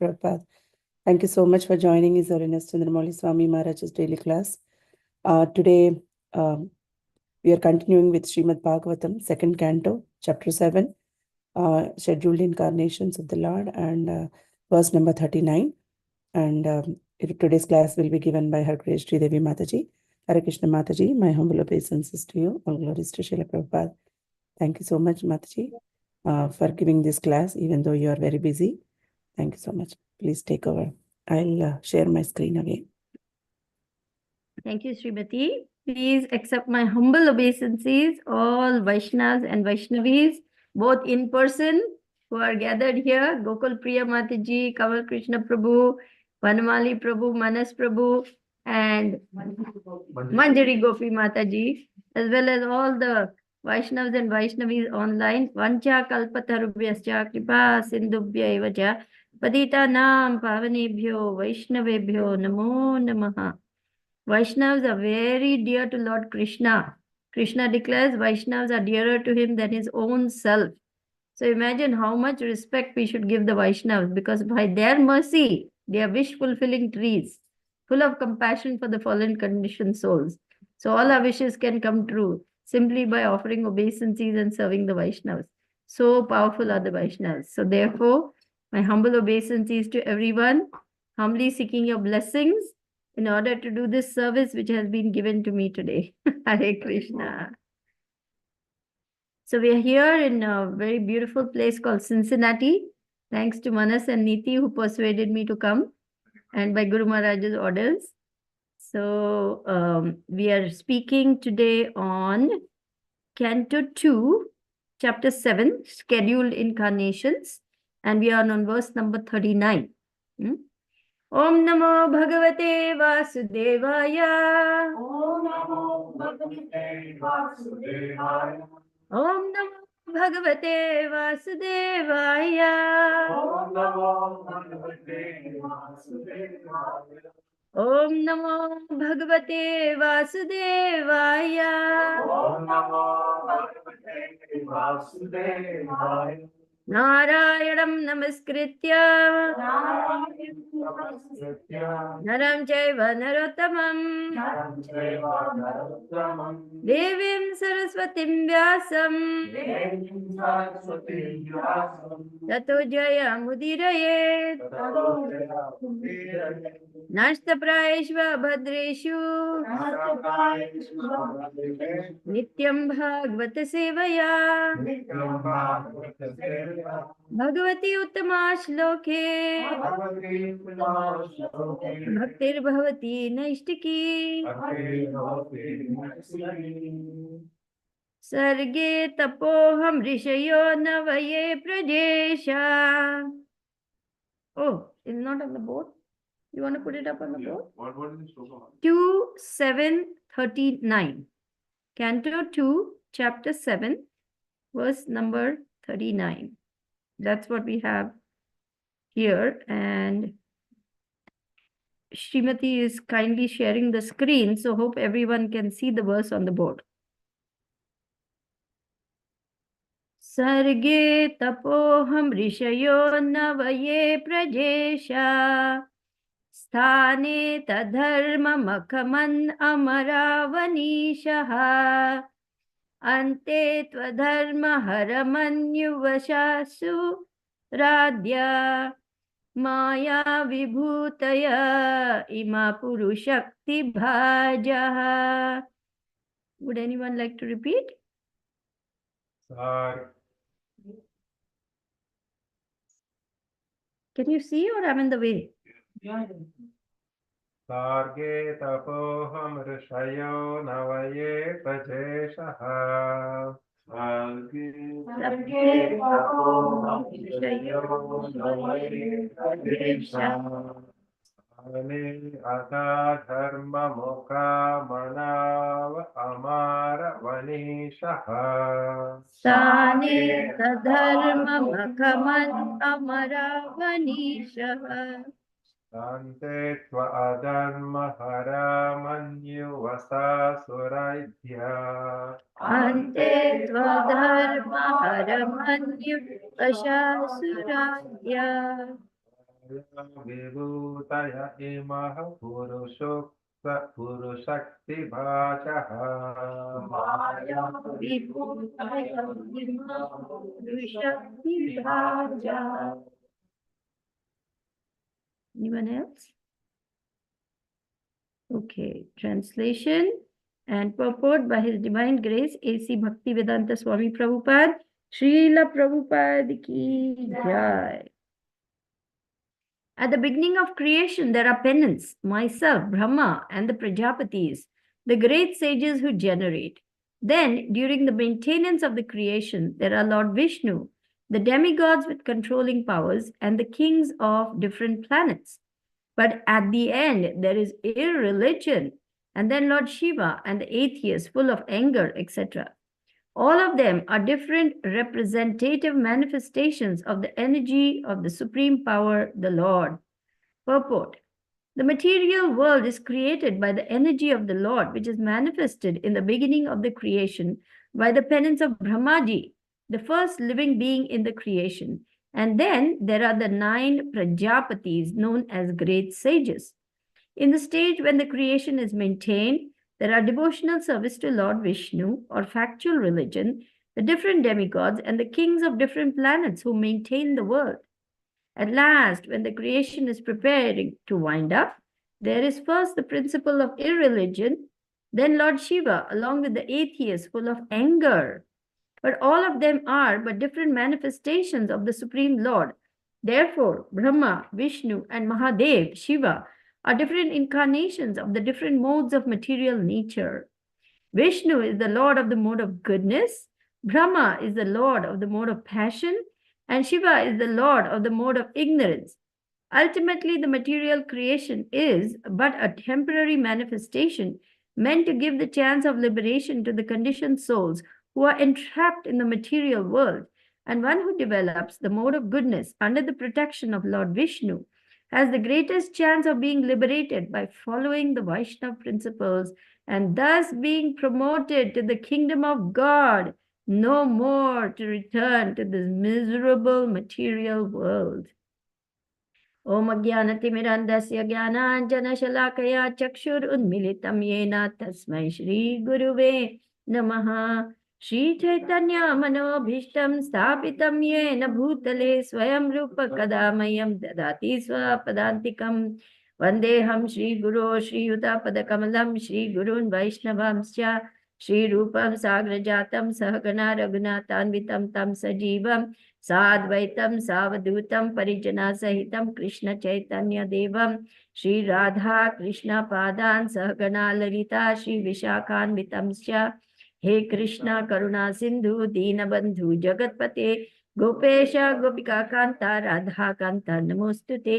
Prabhupada. Thank you so much for joining His Holiness Chandramouli Swami Maharaj's daily class. Today, we are continuing with Srimad Bhagavatam, second canto, chapter 7, scheduled incarnations of the Lord, and verse number 39. And today's class will be given by HG Sridevi Mataji. Hare Krishna Mataji, my humble obeisances to you. All glories to Srila Prabhupada. Thank you so much, Mataji, for giving this class, even though you are very busy. Thank you so much. Please take over. I'll share my screen again. Thank you, Srimati. Please accept my humble obeisances, all Vaishnavas and Vaishnavis, both in person who are gathered here, Gokul Priya Mataji, Kamal Krishna Prabhu, Vanamali Prabhu, Manas Prabhu, and Manjari Gopi Mataji, as well as all the Vaishnavas and Vaishnavis online. Vancha kalpatarubhyascha kripa sindhubhya evacha padita nam pavanebhyo Vaishnavebhyo namo namaha. Vaishnavas are very dear to Lord Krishna. Krishna declares Vaishnavas are dearer to him than his own self. So imagine how much respect we should give the Vaishnavas, because by their mercy, they are wish-fulfilling trees, full of compassion for the fallen conditioned souls. So all our wishes can come true simply by offering obeisances and serving the Vaishnavas. So powerful are the Vaishnavas. So therefore, my humble obeisances to everyone, humbly seeking your blessings in order to do this service which has been given to me today. Hare Krishna. So we are here in a very beautiful place called Cincinnati, thanks to Manas and Niti who persuaded me to come, and by Guru Maharaj's orders. So we are speaking today on Canto 2, Chapter 7, Scheduled Incarnations, and we are on verse number 39. Om Namo Bhagavate Vasudevaya. Om Namo Bhagavate Vasudevaya. Om Namo Bhagavate Vasudevaya. Om Namo Bhagavate Vasudevaya. Om Namo Bhagavate Vasudevaya. Om Namo Bhagavate Vasudevaya. Narayanam Namaskritya Naram Chaiva Narottamam Devim Saraswatim Vyasam Tato Jaya Mudirayet Nashta Praeshva Bhadreshu Nityam Bhagavata Sevaya Bhagavati Uttama Shloke Bhaktir Bhavati Naishtiki Sarge Tapoham Rishayo Navaye Prajesha. Oh, it's not on the board? You want to put it up on the board? What is the shloka? 2:7:39. Canto 2, Chapter 7, verse number 39. That's what we have here. And Srimati is kindly sharing the screen, so hope everyone can see the verse on the board. Sarge tapoham rishayo navaye prajesha sthane tadharma makhaman amaravanishaha ante twadharma haramanyuvashasu radya maya vibhutaya ima purushakti bhajaha. Would anyone like to repeat? Sar. Can you see or I'm in the way? Sarge tapoham rishayo navaye prajeshaha. Sarge tapoham rishayo navaye prajeshaha. Ane ada dharma mukha manav amara vanishaha. Sane tadharma makhaman amaravanishaha. Ante tva adharma haramanyuvasa suraidhya. Ante twadharma haramanyuvashasuraya. विभूतय इमः पुरुषशक्तिभाजः Anyone else? Okay, translation and purport by His Divine Grace A.C. Bhaktivedanta Swami Prabhupada, Srila Prabhupada ki jai. At the beginning of creation, there are penance, myself, Brahma, and the Prajapatis, the great sages who generate. Then, during the maintenance of the creation, there are Lord Vishnu, the demigods with controlling powers, and the kings of different planets. But at the end, there is irreligion, and then Lord Shiva and the atheists full of anger, etc. All of them are different representative manifestations of the energy of the supreme power, the Lord. Purport. The material world is created by the energy of the Lord, which is manifested in the beginning of the creation by the penance of Brahmaji, the first living being in the creation. And then there are the 9 Prajapatis known as great sages. In the stage when the creation is maintained, there are devotional service to Lord Vishnu or factual religion, the different demigods, and the kings of different planets who maintain the world. At last, when the creation is preparing to wind up, there is first the principle of irreligion, then Lord Shiva, along with the atheists full of anger. But all of them are but different manifestations of the Supreme Lord. Therefore, Brahma, Vishnu, and Mahadev, Shiva, are different incarnations of the different modes of material nature. Vishnu is the Lord of the mode of goodness, Brahma is the Lord of the mode of passion, and Shiva is the Lord of the mode of ignorance. Ultimately, the material creation is but a temporary manifestation meant to give the chance of liberation to the conditioned souls who are entrapped in the material world. And one who develops the mode of goodness under the protection of Lord Vishnu has the greatest chance of being liberated by following the Vaishnava principles and thus being promoted to the kingdom of God, no more to return to this miserable material world. Om Ajnanatimirandasya Jnananjanashalakaya Chakshurunmilitam Yena Tasmai Shri Guruve Namaha. Shri Chaitanya Manobhishtam Sthapitam Yena Bhutale Swayam Rupa Kadamayam Dadati Swapadantikam Vandeham Shri Guru Shri Yuta Padakamalam Shri Gurun Vaishnavamscha Shri Rupam Sagrajatam Sahagana Raghunatanvitam Tam Sajivam साद्वैतम सावधूतम परिजना सहितम Krishna Chaitanya देवम श्री राधा कृष्ण पादान सहगणा ललिता श्री विशाखान्वितम हे कृष्ण करुणा सिंधु दीनबंधु जगतपते गोपेश गोपिका कांता राधा कांता नमोस्तुते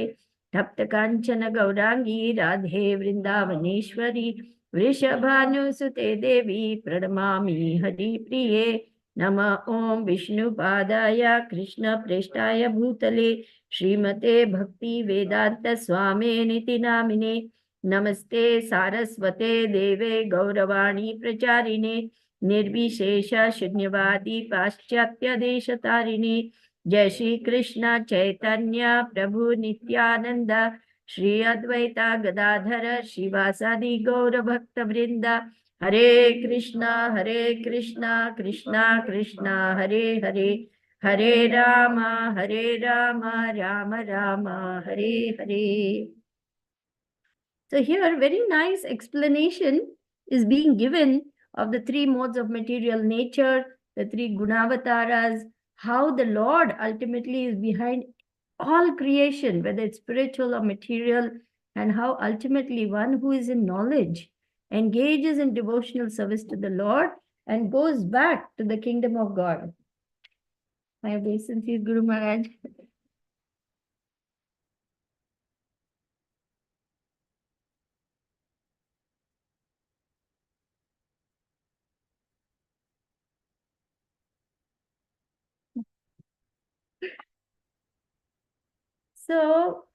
तप्त कांचन गौरांगी राधे वृंदावनेश्वरी वृषभानुसुते देवी प्रणमामि हरिप्रिये नमः ओम विष्णुपादाय कृष्णप्रेष्ठाय भूतले श्रीमते भक्ति वेदांत स्वामिनिति नामिने नमस्ते सारस्वते देवे गौरवाणी प्रचारिणे निर्विशेष शून्यवादी पाश्चात्य देशतारिणे जय श्री कृष्ण चैतन्य प्रभु नित्यानंद श्री अद्वैता गदाधर श्रीवासादि गौर भक्त वृंदा हरे Krishna Krishna Krishna Hare Hare Hare Ram Ram Ram Hare Hare. So here very nice explanation is being given of the 3 modes of material nature, the 3 gunavataras, how the Lord ultimately is behind all creation, whether it's spiritual or material, and how ultimately one who is in knowledge engages in devotional service to the Lord and goes back to the kingdom of God. My obeisances, Guru Maharaj. So,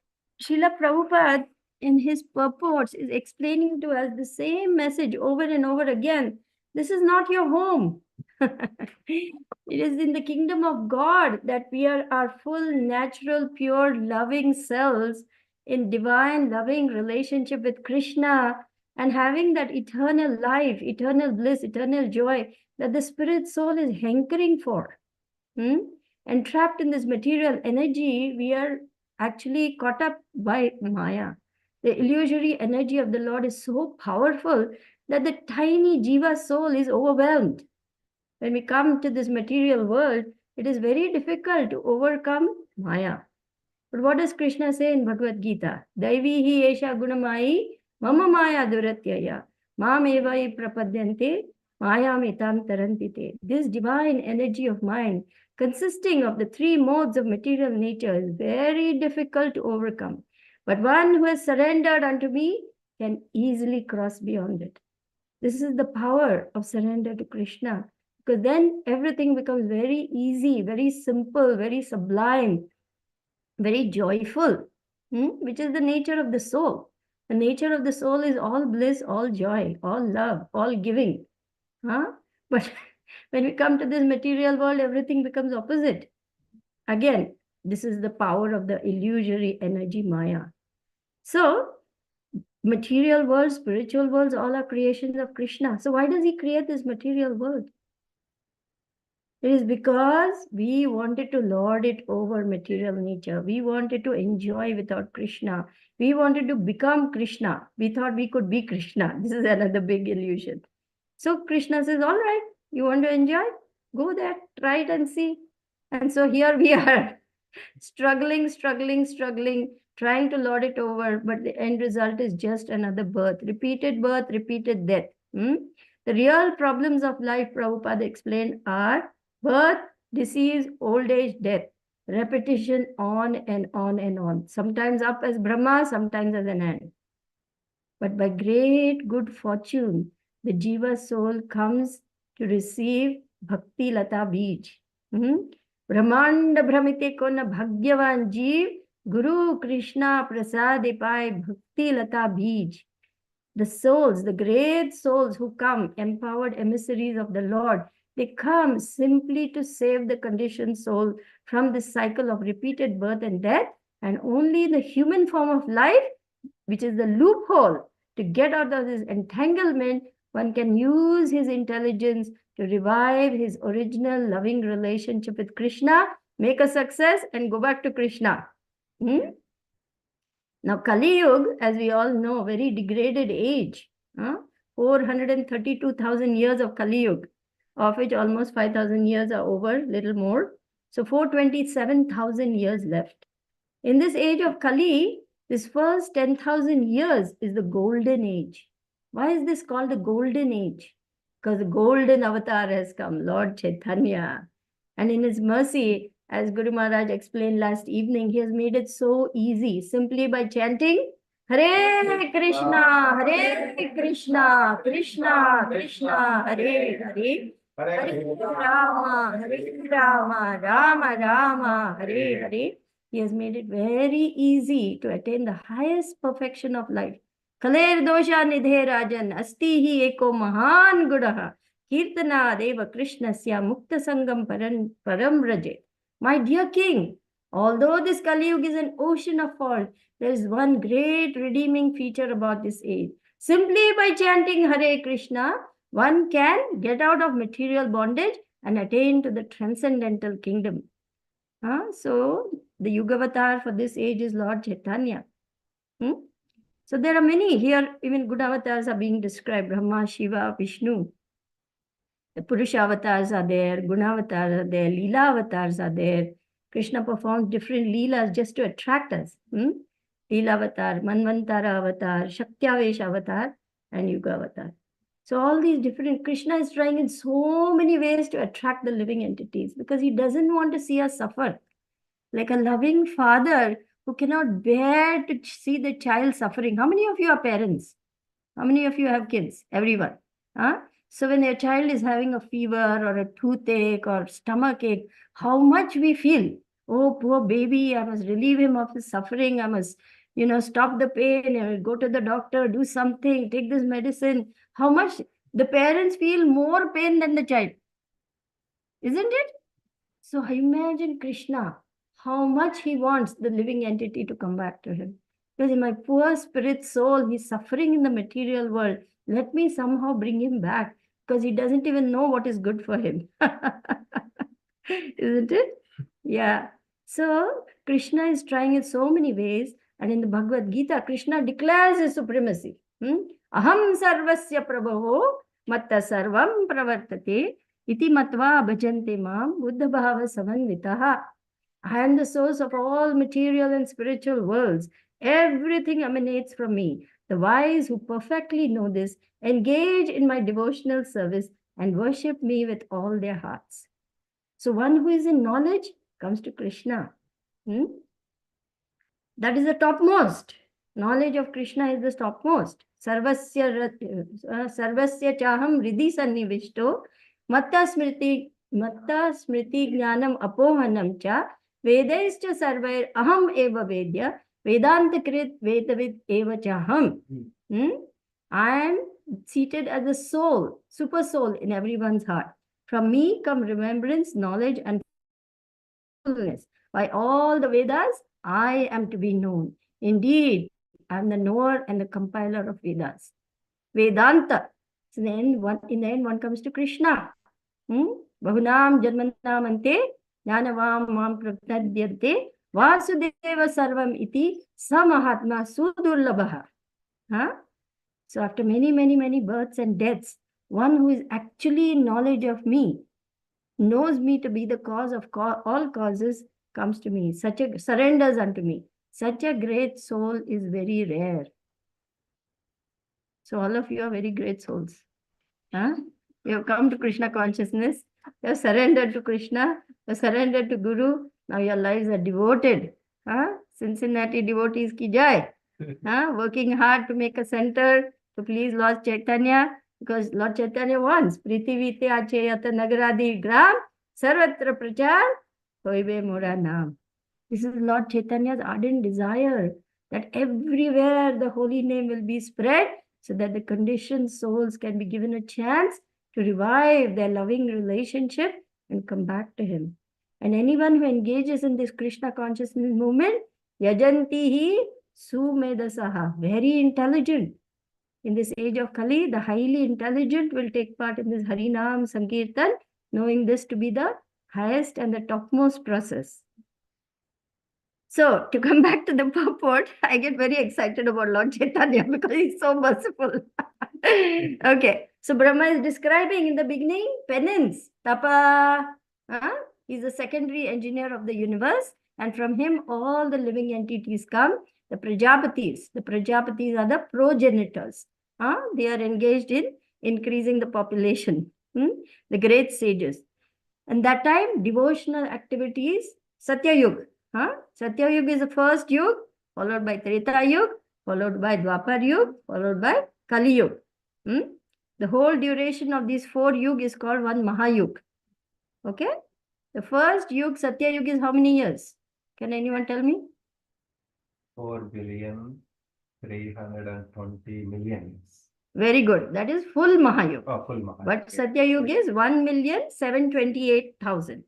Srila Prabhupada in his purports is explaining to us the same message over and over again. This is not your home. It is in the kingdom of God that we are our full, natural, pure, loving selves in divine, loving relationship with Krishna and having that eternal life, eternal bliss, eternal joy that the spirit soul is hankering for. And trapped in this material energy, we are actually caught up by Maya. The illusory energy of the Lord is so powerful that the tiny Jiva soul is overwhelmed. When we come to this material world, it is very difficult to overcome Maya. But what does Krishna say in Bhagavad Gita? Daivihi esha gunamai mama maya duratyaya mam evai prapadyante mayamitam tarantite. This divine energy of mind, consisting of the three modes of material nature, is very difficult to overcome. But one who has surrendered unto me can easily cross beyond it. This is the power of surrender to Krishna, because then everything becomes very easy, very simple, very sublime, very joyful, which is the nature of the soul. The nature of the soul is all bliss, all joy, all love, all giving. But when we come to this material world, everything becomes opposite. Again, this is the power of the illusory energy Maya. So, material world, spiritual worlds, all are creations of Krishna. So why does he create this material world? It is because we wanted to lord it over material nature. We wanted to enjoy without Krishna. We wanted to become Krishna. We thought we could be Krishna. This is another big illusion. So Krishna says, all right, you want to enjoy? Go there, try it and see. And so here we are, struggling, trying to lord it over, but the end result is just another birth, repeated death. The real problems of life, Prabhupada explained, are birth, disease, old age, death. Repetition on and on and on. Sometimes up as Brahma, sometimes as an ant. But by great good fortune, the Jiva soul comes to receive Bhakti Lata Bij. Brahmanda Brahmite Kona Bhagyavan Jeev, Guru Krishna Prasade Pai Bhakti Lata Bij. The souls, the great souls who come, empowered emissaries of the Lord, they come simply to save the conditioned soul from this cycle of repeated birth and death, and only the human form of life, which is the loophole to get out of this entanglement, one can use his intelligence to revive his original loving relationship with Krishna, make a success, and go back to Krishna. Now, Kali Yuga, as we all know, very degraded age. 432,000 years of Kali Yuga, of which almost 5,000 years are over, little more. So 427,000 years left. In this age of Kali, this first 10,000 years is the golden age. Why is this called the golden age? Because the golden avatar has come, Lord Chaitanya. And in his mercy, as Guru Maharaj explained last evening, he has made it so easy, simply by chanting Hare Krishna, Krishna Krishna, Hare Hare, Hare Rama, Rama Rama, Hare Hare. He has made it very easy to attain the highest perfection of life. Kaler dosha nidhe rajan, asti hi eko mahan gudaha, kirtana deva krishnasya mukta sangam param raje. My dear king, although this Kali Yuga is an ocean of fault, there is one great redeeming feature about this age. Simply by chanting Hare Krishna, one can get out of material bondage and attain to the transcendental kingdom. So, the Yuga avatar for this age is Lord Chaitanya. So, there are many here, even good avatars are being described, Brahma, Shiva, Vishnu. The Purusha avatars are there, Guna avatars are there, Leela avatars are there. Krishna performs different Leelas just to attract us. Leela avatar, Manvantara avatar, Shaktiavesh avatar, and Yuga avatar. So all these different, Krishna is trying in so many ways to attract the living entities because he doesn't want to see us suffer. Like a loving father who cannot bear to see the child suffering. How many of you are parents? How many of you have kids? Everyone. So when your child is having a fever or a toothache or stomach ache, how much we feel, oh, poor baby, I must relieve him of his suffering. I must, stop the pain, go to the doctor, do something, take this medicine. How much the parents feel more pain than the child. isn't it? So imagine Krishna, how much he wants the living entity to come back to him. Because in my poor spirit soul, he's suffering in the material world. Let me somehow bring him back because he doesn't even know what is good for him. Isn't it? Yeah. So Krishna is trying in so many ways. And in the Bhagavad Gita, Krishna declares his supremacy. Aham sarvasya prabhavo matta sarvam pravartate iti matva bhajante mam buddha bhava samanvitaha. I am the source of all material and spiritual worlds. Everything emanates from me. The wise who perfectly know this engage in my devotional service and worship me with all their hearts. So one who is in knowledge comes to Krishna. That is the topmost. Knowledge of Krishna is the topmost. Sarvasya chaham ridhi sannivishto matta smriti jnanam apohanam cha vedaischa sarvair aham eva vedya vedanta krit vedavid eva chaham. I am seated as a soul, super soul in everyone's heart. From me come remembrance, knowledge, and fullness. By all the Vedas, I am to be known. Indeed, I am the knower and the compiler of Vedas. Vedanta. So in the end, one comes to Krishna. Bahunam janmanam ante jnanavam mam praptadyante vasudeva sarvam iti samahatma sudurlabha. So after many, many, many births and deaths, one who is actually in knowledge of me, knows me to be the cause of all causes, comes to me, surrenders unto me. Such a great soul is very rare. So all of you are very great souls. You have come to Krishna consciousness, you have surrendered to Krishna, you have surrendered to Guru, now your lives are devoted. Cincinnati devotees ki jai. Working hard to make a center to please Lord Chaitanya, because Lord Chaitanya wants Prithivite Acheyata Nagaradi Gram Sarvatra Prachar Hoibe Mora Nam. This is Lord Chaitanya's ardent desire that everywhere the holy name will be spread so that the conditioned souls can be given a chance to revive their loving relationship and come back to him. And anyone who engages in this Krishna consciousness movement, yajantihi sumedasaha, very intelligent. In this age of Kali, the highly intelligent will take part in this Harinam Sankirtan, knowing this to be the highest and the topmost process. So, to come back to the purport, I get very excited about Lord Chaitanya because he's so merciful. Okay, so Brahma is describing in the beginning penance, tapa. He's the secondary engineer of the universe, and from him all the living entities come. The Prajapatis are the progenitors. They are engaged in increasing the population. The great sages. And that time, devotional activities, Satya Yuga. Satya Yuga is the first Yuga, followed by Treta Yuga, followed by Dwapar Yuga, followed by Kali Yuga. The whole duration of these 4 Yuga is called one Mahayuga. Okay? The first Yuga, Satya Yuga, is how many years? Can anyone tell me? 4,320,000,000. Very good. That is full Mahayuga. Oh, full Mahayuga. But Satya Yuga is 1,728,000.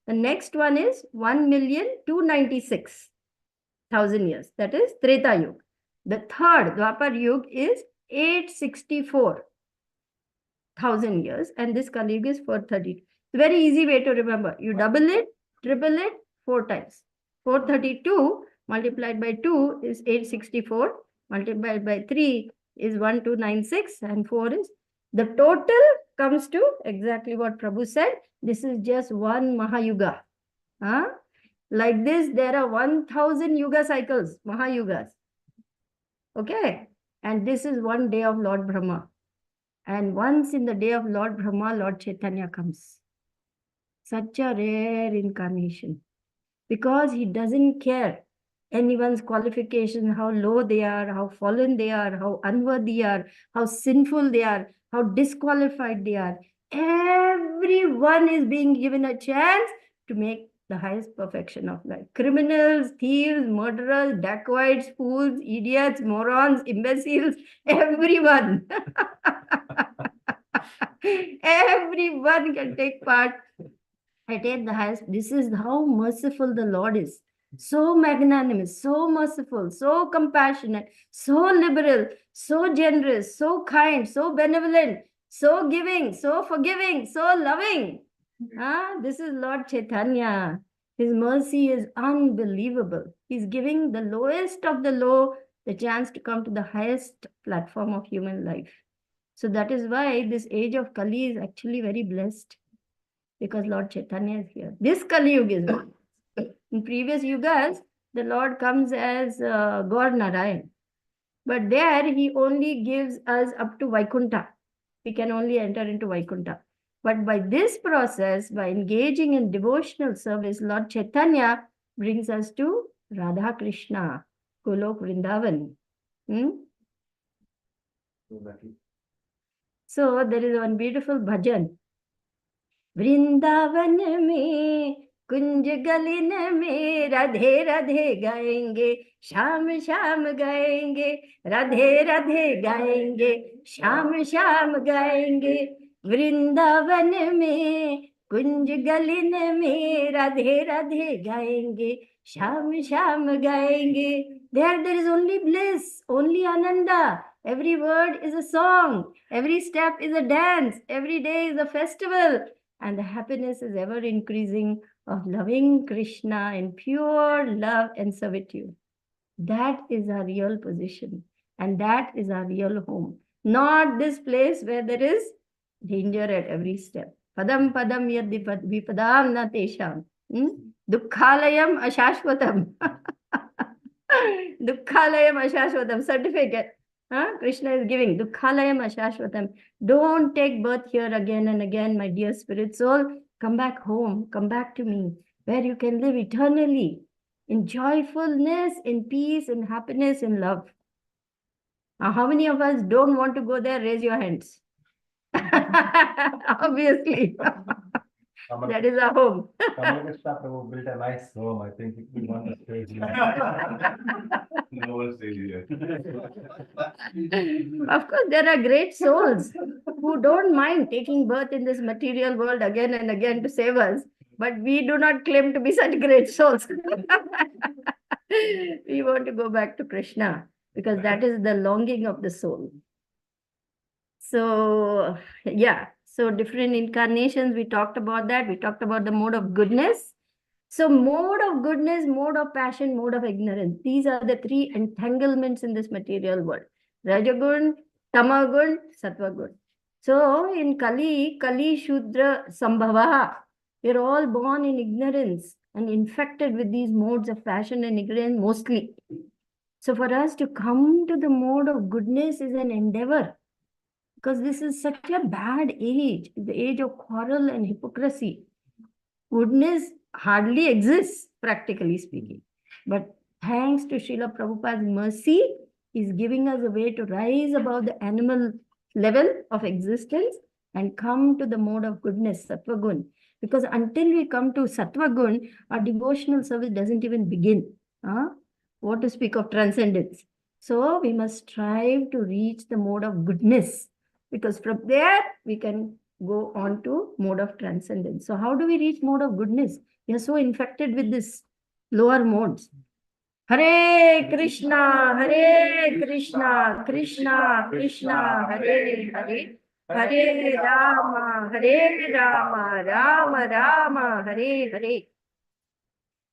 The next one is 1,296,000 years. That is Treta Yuga. The third, Dwapar Yuga, is 864,000 years. And this Kali Yuga is 430. Very easy way to remember. You double it, triple it 4 times. 432 multiplied by 2 is 864. Multiplied by 3 is 1,296. And 4 is... The total comes to exactly what Prabhu said. This is just one Mahayuga. Like this, there are 1,000 Yuga cycles, Mahayugas. Okay? And this is one day of Lord Brahma. And once in the day of Lord Brahma, Lord Chaitanya comes. Such a rare incarnation. Because he doesn't care anyone's qualifications, how low they are, how fallen they are, how unworthy they are, how sinful they are, how disqualified they are. Everyone is being given a chance to make the highest perfection of life. Criminals, thieves, murderers, dacoits, fools, idiots, morons, imbeciles, everyone. Everyone can take part attain the highest. This is how merciful the Lord is. So magnanimous, so merciful, so compassionate, so liberal, so generous, so kind, so benevolent, so giving, so forgiving, so loving. This is Lord Chaitanya. His mercy is unbelievable. He's giving the lowest of the low the chance to come to the highest platform of human life. So that is why this age of Kali is actually very blessed, because Lord Chaitanya is here. This Kali Yuga is one. In previous yugas, the Lord comes as God Narayan. But there he only gives us up to Vaikuntha. We can only enter into Vaikuntha. But by this process, by engaging in devotional service, Lord Chaitanya brings us to Radha Krishna, Golok Vrindavan. So there is one beautiful bhajan. Vrindavan में कुंज गलिन में राधे राधे गाएंगे, शाम शाम गाएंगे, राधे राधे गाएंगे, शाम शाम गाएंगे। वृंदावन में कुंज गलिन में राधे राधे गाएंगे, शाम शाम गाएंगे। There is only bliss, only ananda. Every word is a song, every step is a dance, every day is a festival. And the happiness is ever increasing of loving Krishna in pure love and servitude. That is our real position. And that is our real home. Not this place where there is danger at every step. Padam padam yad vipadam na tesham. Dukkhalayam ashashvatam. Dukkhalayam ashashvatam. Certificate. Krishna is giving. Dukkhalayam ashashvatam. Don't take birth here again and again, my dear spirit soul. Come back home. Come back to me, where you can live eternally in joyfulness, in peace, in happiness, in love. Now, how many of us don't want to go there? Raise your hands. Obviously. That is our home. Krishna Prabhu built a nice home. I think we want to stay here. No one stays here. Of course, there are great souls who don't mind taking birth in this material world again and again to save us. But we do not claim to be such great souls. We want to go back to Krishna, because that is the longing of the soul. So, yeah. So different incarnations, we talked about that. We talked about the mode of goodness. So mode of goodness, mode of passion, mode of ignorance. These are the three entanglements in this material world. Rajagun, Tamagun, Sattvagun. So in Kali, Kali Shudra Sambhava, we're all born in ignorance and infected with these modes of passion and ignorance mostly. So for us to come to the mode of goodness is an endeavor, because this is such a bad age, the age of quarrel and hypocrisy. Goodness hardly exists, practically speaking. But thanks to Srila Prabhupada's mercy, he's giving us a way to rise above the animal level of existence and come to the mode of goodness, Sattvagun. Because until we come to Sattvagun, our devotional service doesn't even begin. What to speak of transcendence? So we must strive to reach the mode of goodness, because from there we can go on to mode of transcendence. So how do we reach mode of goodness? We are so infected with this lower modes. Hare Krishna, Krishna Krishna, Hare Hare, Hare Rama, Rama Rama, Hare Hare.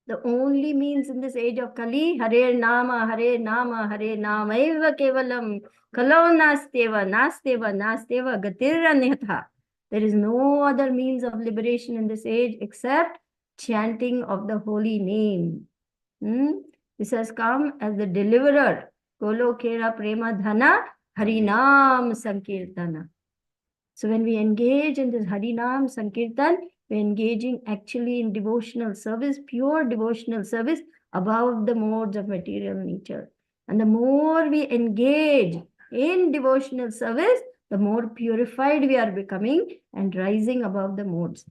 The only means in this age of Kali, Hare Nama, Eva Kevalam, Kalau Nasteva, Gatiranyatha. There is no other means of liberation in this age except chanting of the holy name. This has come as the deliverer. Kolo Kera Prema Dhana, Harinam Sankirtana. So when we engage in this Harinam Sankirtan, we're engaging actually in devotional service, pure devotional service above the modes of material nature. And the more we engage in devotional service, the more purified we are becoming and rising above the modes.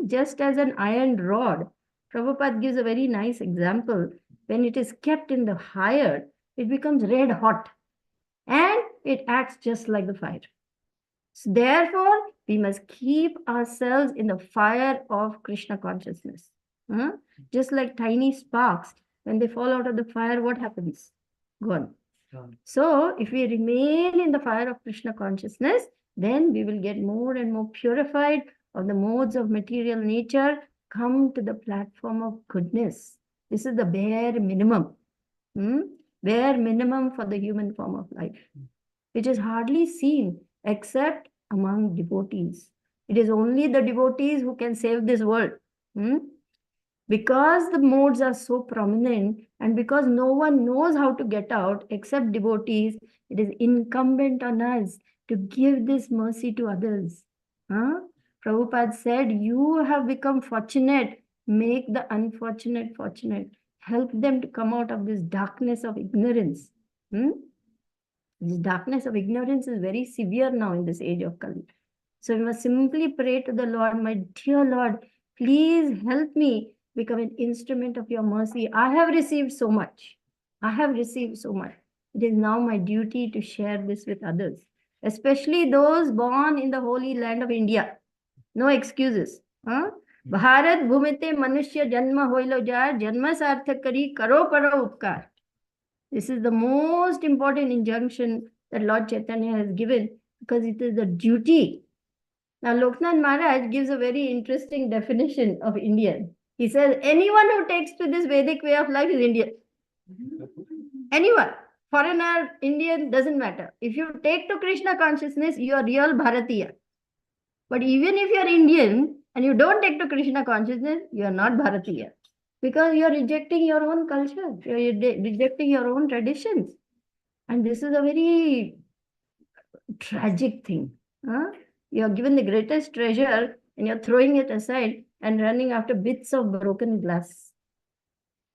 Just as an iron rod, Prabhupada gives a very nice example. When it is kept in the fire, it becomes red hot and it acts just like the fire. So therefore, We must keep ourselves in the fire of Krishna consciousness. Just like tiny sparks, when they fall out of the fire, what happens? Gone. So if we remain in the fire of Krishna consciousness, then we will get more and more purified of the modes of material nature, come to the platform of goodness. This is the bare minimum. Bare minimum for the human form of life, which is hardly seen except among devotees. It is only the devotees who can save this world. Because the modes are so prominent and because no one knows how to get out except devotees, it is incumbent on us to give this mercy to others. Prabhupada said, you have become fortunate, make the unfortunate fortunate. Help them to come out of this darkness of ignorance. This darkness of ignorance is very severe now in this age of Kali. So we must simply pray to the Lord, my dear Lord, please help me become an instrument of your mercy. I have received so much. I have received so much. It is now my duty to share this with others, especially those born in the holy land of India. No excuses. Bharat bhumite manushya janma hoilo jar, janma sarthak kari karo paro upkar. This is the most important injunction that Lord Chaitanya has given because it is the duty. Now, Loknath Maharaj gives a very interesting definition of Indian. He says, anyone who takes to this Vedic way of life is Indian. Anyone, foreigner, Indian, doesn't matter. If you take to Krishna consciousness, you are real Bharatiya. But even if you are Indian and you don't take to Krishna consciousness, you are not Bharatiya. Because you are rejecting your own culture. You are rejecting your own traditions. And this is a very tragic thing. You are given the greatest treasure and you're throwing it aside and running after bits of broken glass.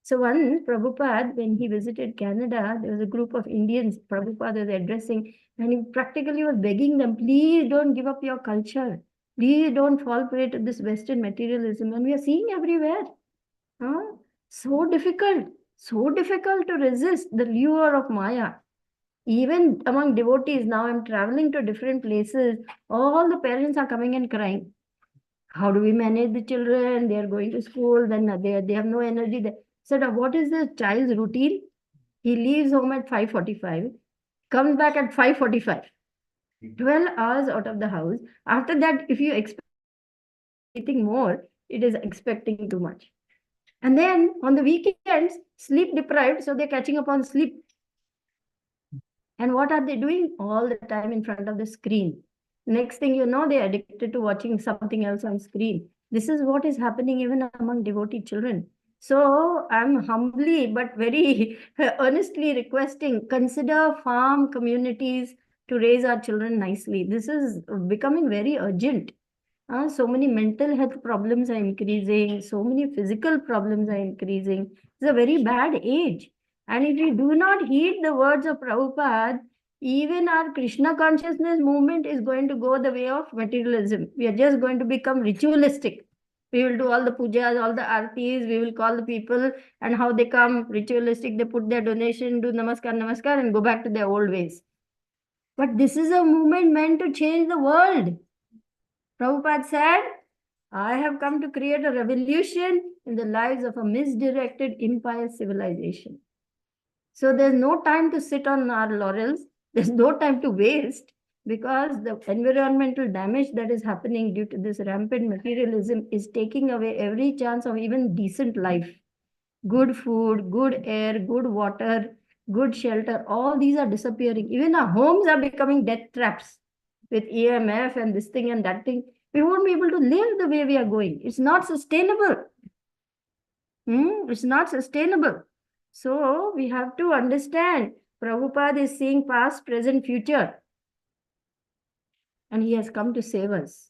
So once Prabhupada, when he visited Canada, there was a group of Indians Prabhupada was addressing, and he practically was begging them, please don't give up your culture. Please don't fall prey to this Western materialism. And we are seeing everywhere. So difficult to resist the lure of Maya. Even among devotees, now I'm traveling to different places, all the parents are coming and crying. How do we manage the children? They are going to school, then they have no energy. They said, what is the child's routine? He leaves home at 5:45, comes back at 5:45. 12 hours out of the house. After that, if you expect anything more, it is expecting too much. And then on the weekends, sleep deprived, so they're catching up on sleep. And what are they doing? All the time in front of the screen. Next thing you know, they're addicted to watching something else on screen. This is what is happening even among devotee children. So I'm humbly but very earnestly requesting, consider farm communities to raise our children nicely. This is becoming very urgent. So many mental health problems are increasing. So many physical problems are increasing. It's a very bad age. And if we do not heed the words of Prabhupada, even our Krishna consciousness movement is going to go the way of materialism. We are just going to become ritualistic. We will do all the pujas, all the aartis, we will call the people, and how they come ritualistic, they put their donation, do namaskar, and go back to their old ways. But this is a movement meant to change the world. Prabhupada said, I have come to create a revolution in the lives of a misdirected, impious civilization. So there's no time to sit on our laurels. There's no time to waste, because the environmental damage that is happening due to this rampant materialism is taking away every chance of even decent life. Good food, good air, good water, good shelter, all these are disappearing. Even our homes are becoming death traps with EMF and this thing and that thing. We won't be able to live the way we are going. It's not sustainable. It's not sustainable. So we have to understand, Prabhupada is seeing past, present, future. And he has come to save us.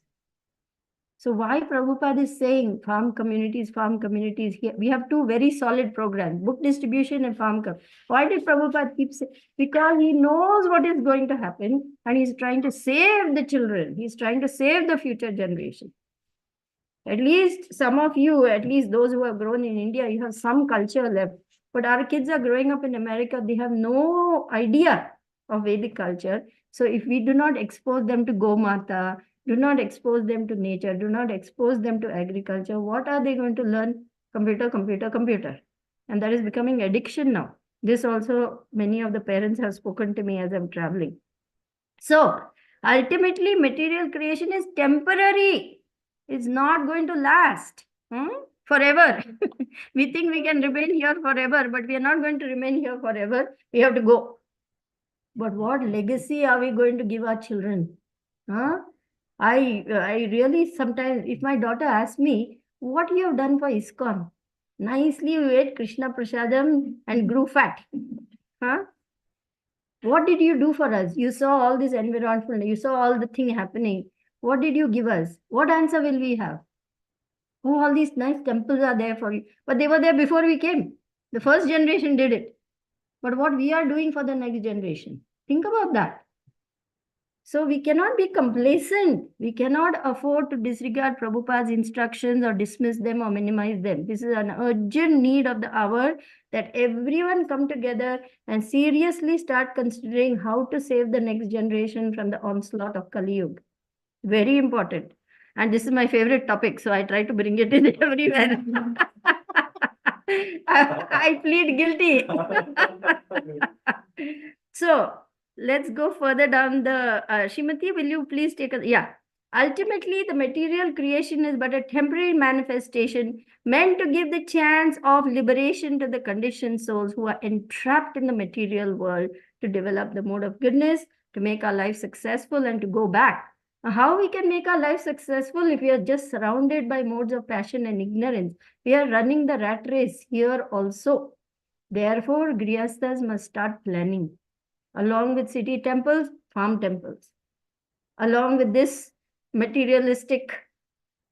So why Prabhupada is saying farm communities here? We have two very solid programs, book distribution and farm cup. Why did Prabhupada keep saying? Because he knows what is going to happen and he's trying to save the children. He's trying to save the future generation. At least some of you, at least those who have grown in India, you have some culture left. But our kids are growing up in America, they have no idea of Vedic culture. So if we do not expose them to Gomata, Do not expose them to nature. Do not expose them to agriculture. What are they going to learn? Computer, computer, computer. And that is becoming addiction now. This also, many of the parents have spoken to me as I'm traveling. So, ultimately, material creation is temporary. It's not going to last forever. We think we can remain here forever, but we are not going to remain here forever. We have to go. But what legacy are we going to give our children? I really sometimes, if my daughter asks me, what you have done for ISKCON? Nicely you ate Krishna Prasadam and grew fat. Huh? What did you do for us? You saw all this environment, you saw all the thing happening. What did you give us? What answer will we have? Oh, all these nice temples are there for you. But they were there before we came. The first generation did it. But what we are doing for the next generation? Think about that. So we cannot be complacent. We cannot afford to disregard Prabhupada's instructions or dismiss them or minimize them. This is an urgent need of the hour that everyone come together and seriously start considering how to save the next generation from the onslaught of Kali Yuga. Very important. And this is my favorite topic, so I try to bring it in everywhere. I plead guilty. So, let's go further down the Shrimati, will you please take a ultimately the material creation is but a temporary manifestation meant to give the chance of liberation to the conditioned souls who are entrapped in the material world to develop the mode of goodness, to make our life successful and to go back. Now, how we can make our life successful if we are just surrounded by modes of passion and ignorance? We are running the rat race here also. Therefore, Grihasthas must start planning. Along with city temples, farm temples. Along with this materialistic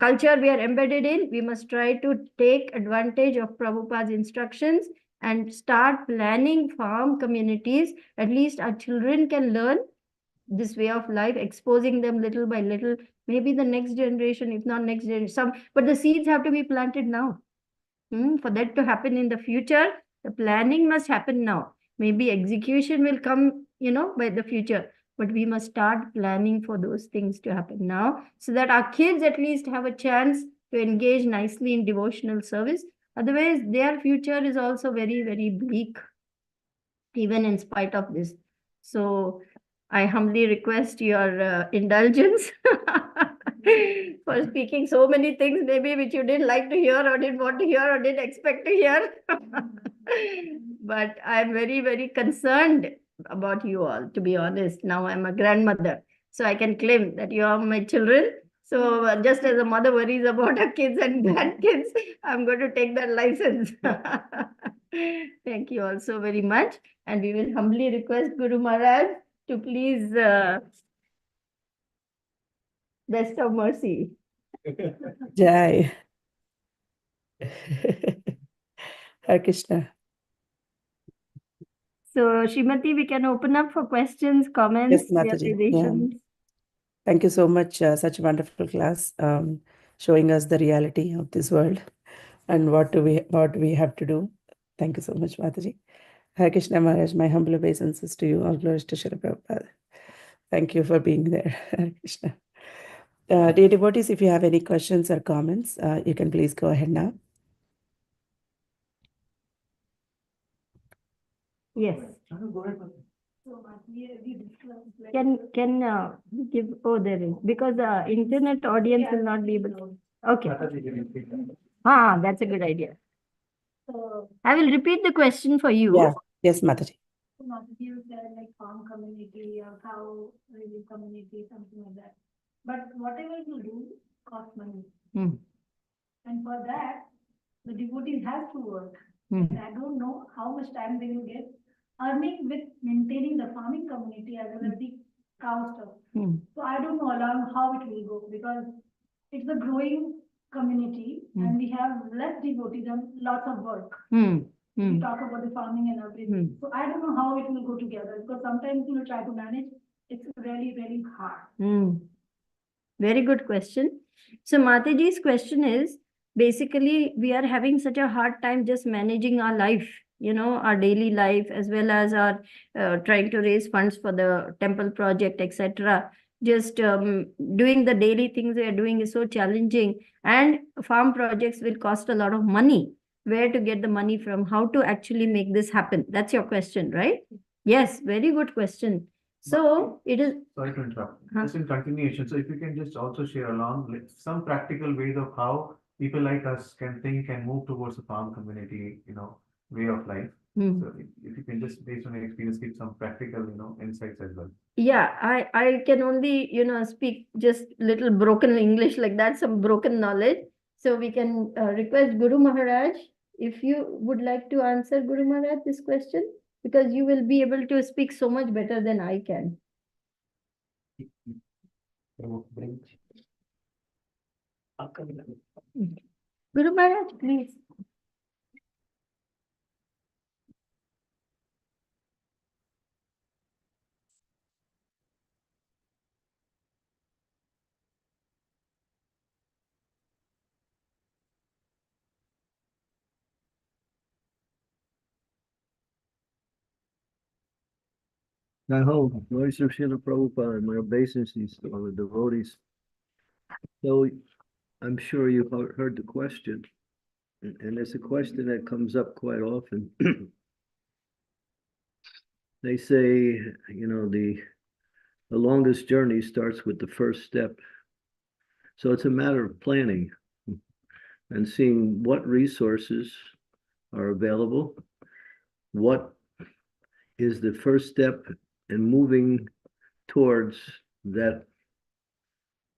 culture we are embedded in, we must try to take advantage of Prabhupada's instructions and start planning farm communities. At least our children can learn this way of life, exposing them little by little. Maybe the next generation, if not next generation, but the seeds have to be planted now. For that to happen in the future, the planning must happen now. Maybe execution will come, by the future. But we must start planning for those things to happen now so that our kids at least have a chance to engage nicely in devotional service. Otherwise, their future is also very, very bleak, even in spite of this. So I humbly request your indulgence for speaking so many things, maybe which you didn't like to hear or didn't want to hear or didn't expect to hear. But I'm very, very concerned about you all, to be honest. Now I'm a grandmother, so I can claim that you are my children. So just as a mother worries about her kids and grandkids, I'm going to take that license. Thank you all so very much. And we will humbly request Guru Maharaj to please best of mercy. Jai. Hare Krishna. So, Srimati, we can open up for questions, comments, Yes, Mataji. realizations. Thank you so much. Such a wonderful class, showing us the reality of this world and what we have to do. Thank you so much, Mataji. Hare Krishna Maharaj, my humble obeisances to you. All glories to Srila Prabhupada. Thank you for being there. Hare Krishna. Dear devotees, if you have any questions or comments, you can please go ahead now. Yes. Can give, oh, there is, because the internet audience will not be able to. Okay. That's a good idea. I will repeat the question for you. Yeah. Yes, Mataji. You said like farm community or cow raising community, something like that. But whatever you do costs money. And for that, the devotees have to work. And I don't know how much time they will get earning with maintaining the farming community as well as the cow stuff. So I don't know along how it will go because it's a growing community and we have less devotees and lots of work. We talk about the farming and everything. So I don't know how it will go together because sometimes you try to manage, it's really, really hard. Very good question. So Mataji's question is, basically, we are having such a hard time just managing our life, our daily life, as well as our trying to raise funds for the temple project, etc. just doing the daily things we are doing is so challenging, and farm projects will cost a lot of money. Where to get the money from? How to actually make this happen? That's your question, right? Yes, very good question. So it is. Sorry to interrupt. Huh? Just in continuation, so if you can just also share along like some practical ways of how people like us can think and move towards a farm community, way of life. So if you can just based on your experience, give some practical, insights as well. Yeah, I can only, speak just little broken English like that, some broken knowledge. So we can request Guru Maharaj, if you would like to answer, Guru Maharaj, this question, because you will be able to speak so much better than I can. Guru Maharaj, please. I hope, voice of Srila Prabhupada, my obeisances to all the devotees. So I'm sure you've heard the question, and it's a question that comes up quite often. They say, the longest journey starts with the first step. So it's a matter of planning and seeing what resources are available, what is the first step in moving towards that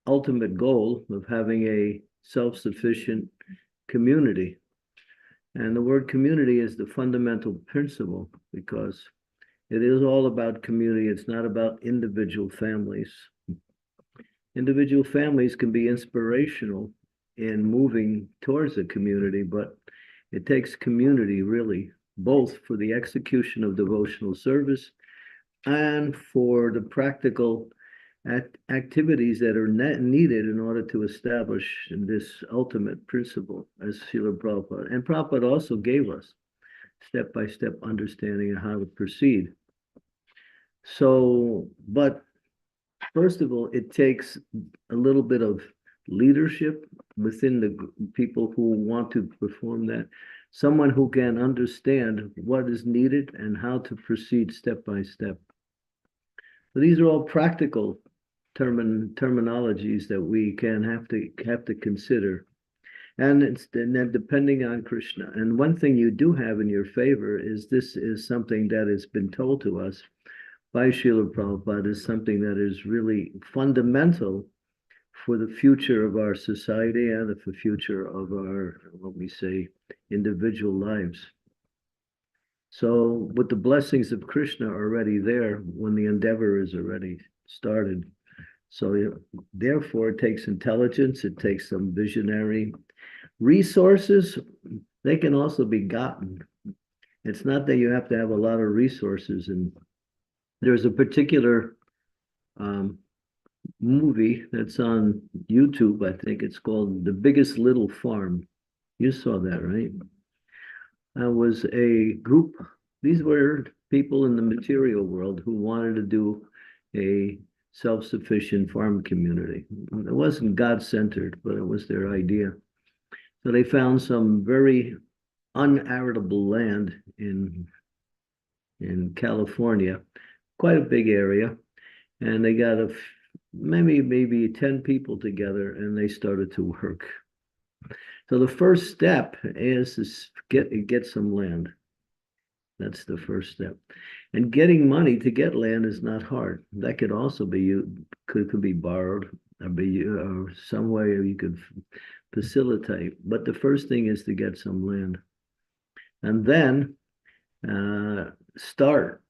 ultimate goal of having a self-sufficient community. And the word community is the fundamental principle because it is all about community. It's not about individual families. Individual families can be inspirational in moving towards a community, but it takes community really, both for the execution of devotional service and for the practical activities that are needed in order to establish this ultimate principle, as Srila Prabhupada. And Prabhupada also gave us step-by-step understanding of how to proceed. So, but first of all, it takes a little bit of leadership within the people who want to perform that. Someone who can understand what is needed and how to proceed step by step. So these are all practical terminologies that we can have to consider, and then depending on Krishna. And one thing you do have in your favor is this is something that has been told to us by Srila Prabhupada, is something that is really fundamental for the future of our society and the future of our, what we say, individual lives. So with the blessings of Krishna already there, when the endeavor is already started. So therefore, it takes intelligence, it takes some visionary resources. They can also be gotten. It's not that you have to have a lot of resources. And there's a particular movie that's on YouTube, I think it's called The Biggest Little Farm. You saw that, right? That was a group. These were people in the material world who wanted to do a self-sufficient farm community. It wasn't God-centered, but it was their idea. So they found some very unarable land in California, quite a big area, and they got maybe 10 people together, and they started to work. So the first step is to get some land. That's the first step. And getting money to get land is not hard. That could also be could be borrowed or some way you could facilitate. But the first thing is to get some land, and then start.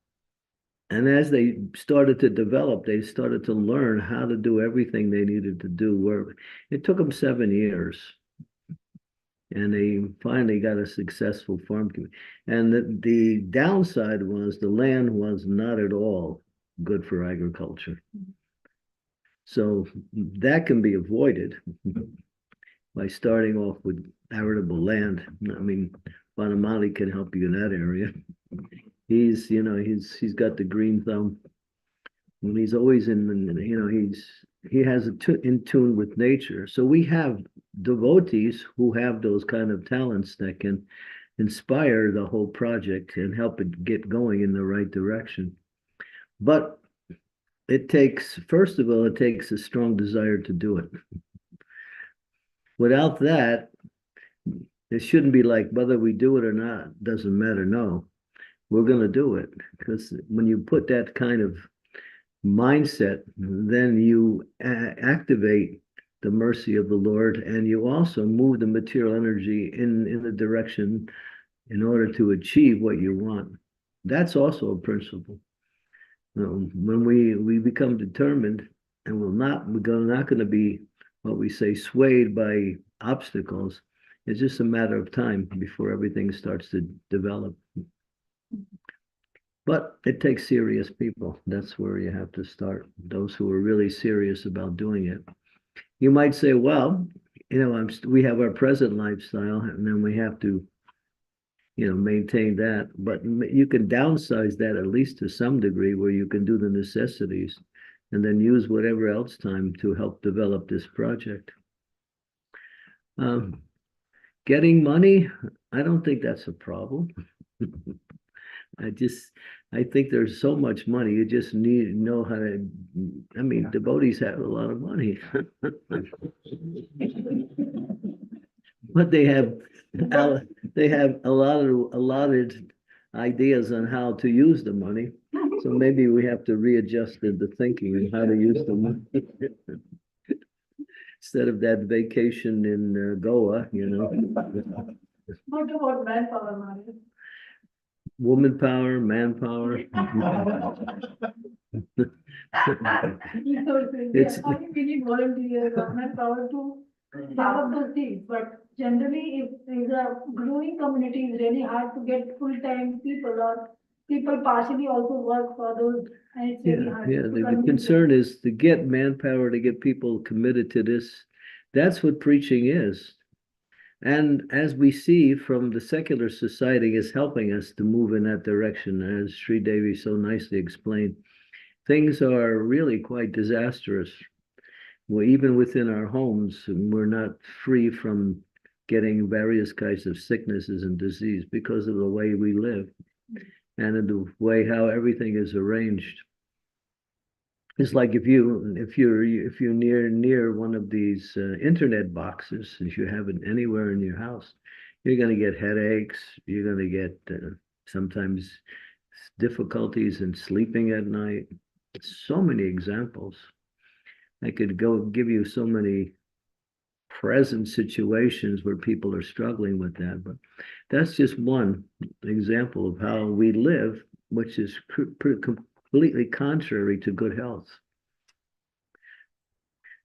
And as they started to develop, they started to learn how to do everything they needed to do. Where it took them 7 years. And they finally got a successful farm community. And the downside was the land was not at all good for agriculture. So that can be avoided by starting off with arable land. I mean, Banamali can help you in that area. He's got the green thumb. And he's always he has in tune with nature. So we have devotees who have those kind of talents that can inspire the whole project and help it get going in the right direction. But it takes, first of all, it takes a strong desire to do it. Without that, it shouldn't be like whether we do it or not, doesn't matter. No, we're going to do it. Because when you put that kind of mindset, then you activate the mercy of the Lord, and you also move the material energy in the direction in order to achieve what you want. That's also a principle. When we become determined, and we're not going to be what we say swayed by obstacles, it's just a matter of time before everything starts to develop. But it takes serious people. That's where you have to start. Those who are really serious about doing it. You might say, well, we have our present lifestyle, and then we have to, maintain that. But you can downsize that at least to some degree, where you can do the necessities and then use whatever else time to help develop this project. Getting money, I don't think that's a problem. I think there's so much money. You just need to know how to. I mean, devotees have a lot of money, but they have allotted ideas on how to use the money. So maybe we have to readjust the thinking and how to use the money. Instead of that vacation in Goa, What about manpower, Mario? Woman power, manpower. It's we need volunteers, manpower to develop those things. But generally, if there's a growing community, it's really hard to get full-time people, or people partially also work for those, and it's really hard. Yeah, to the convince concern them. is to get manpower, to get people committed to this. That's what preaching is. And as we see from the secular society is helping us to move in that direction, as Sridevi so nicely explained, things are really quite disastrous. Well, even within our homes, we're not free from getting various kinds of sicknesses and disease because of the way we live and in the way how everything is arranged. It's like if you're near one of these internet boxes, if you have it anywhere in your house, you're going to get headaches. You're going to get sometimes difficulties in sleeping at night. So many examples. I could give you so many present situations where people are struggling with that, but that's just one example of how we live, which is completely contrary to good health.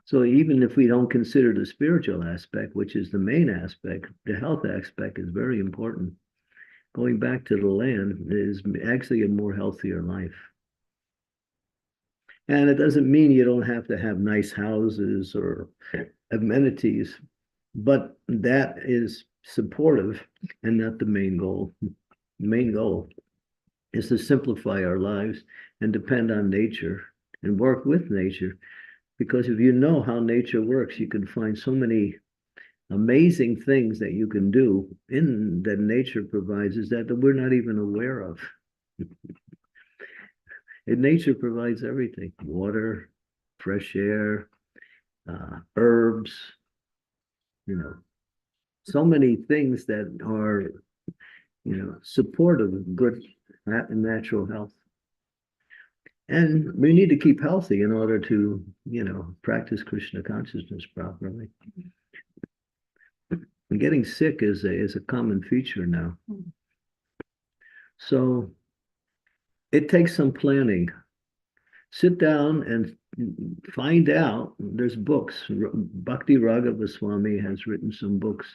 So even if we don't consider the spiritual aspect, which is the main aspect, the health aspect is very important. Going back to the land is actually a more healthier life. And it doesn't mean you don't have to have nice houses or amenities, but that is supportive and not the main goal. The main goal is to simplify our lives and depend on nature and work with nature. Because if you know how nature works, you can find so many amazing things that you can do in that nature provides is that we're not even aware of. And nature provides everything: water, fresh air, herbs, so many things that are, supportive of good natural health. And we need to keep healthy in order to, practice Krishna consciousness properly. And getting sick is a common feature now. So it takes some planning. Sit down and find out. There's books. Bhakti Raghava Swami has written some books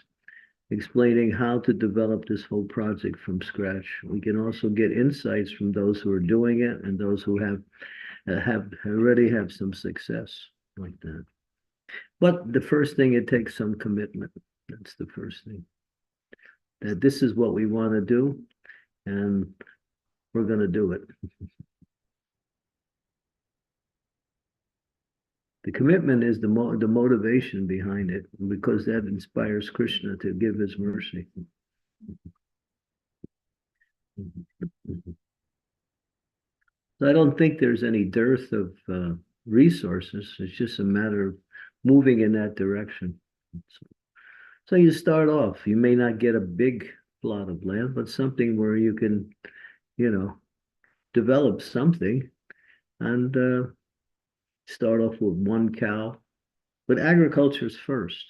explaining how to develop this whole project from scratch. We can also get insights from those who are doing it and those who have already have some success like that. But the first thing, it takes some commitment. That's the first thing. That this is what we want to do, and we're going to do it. The commitment is the motivation behind it, because that inspires Krishna to give his mercy. So I don't think there's any dearth of resources. It's just a matter of moving in that direction. So you start off, you may not get a big plot of land, but something where you can, develop something, and start off with one cow. But agriculture is first.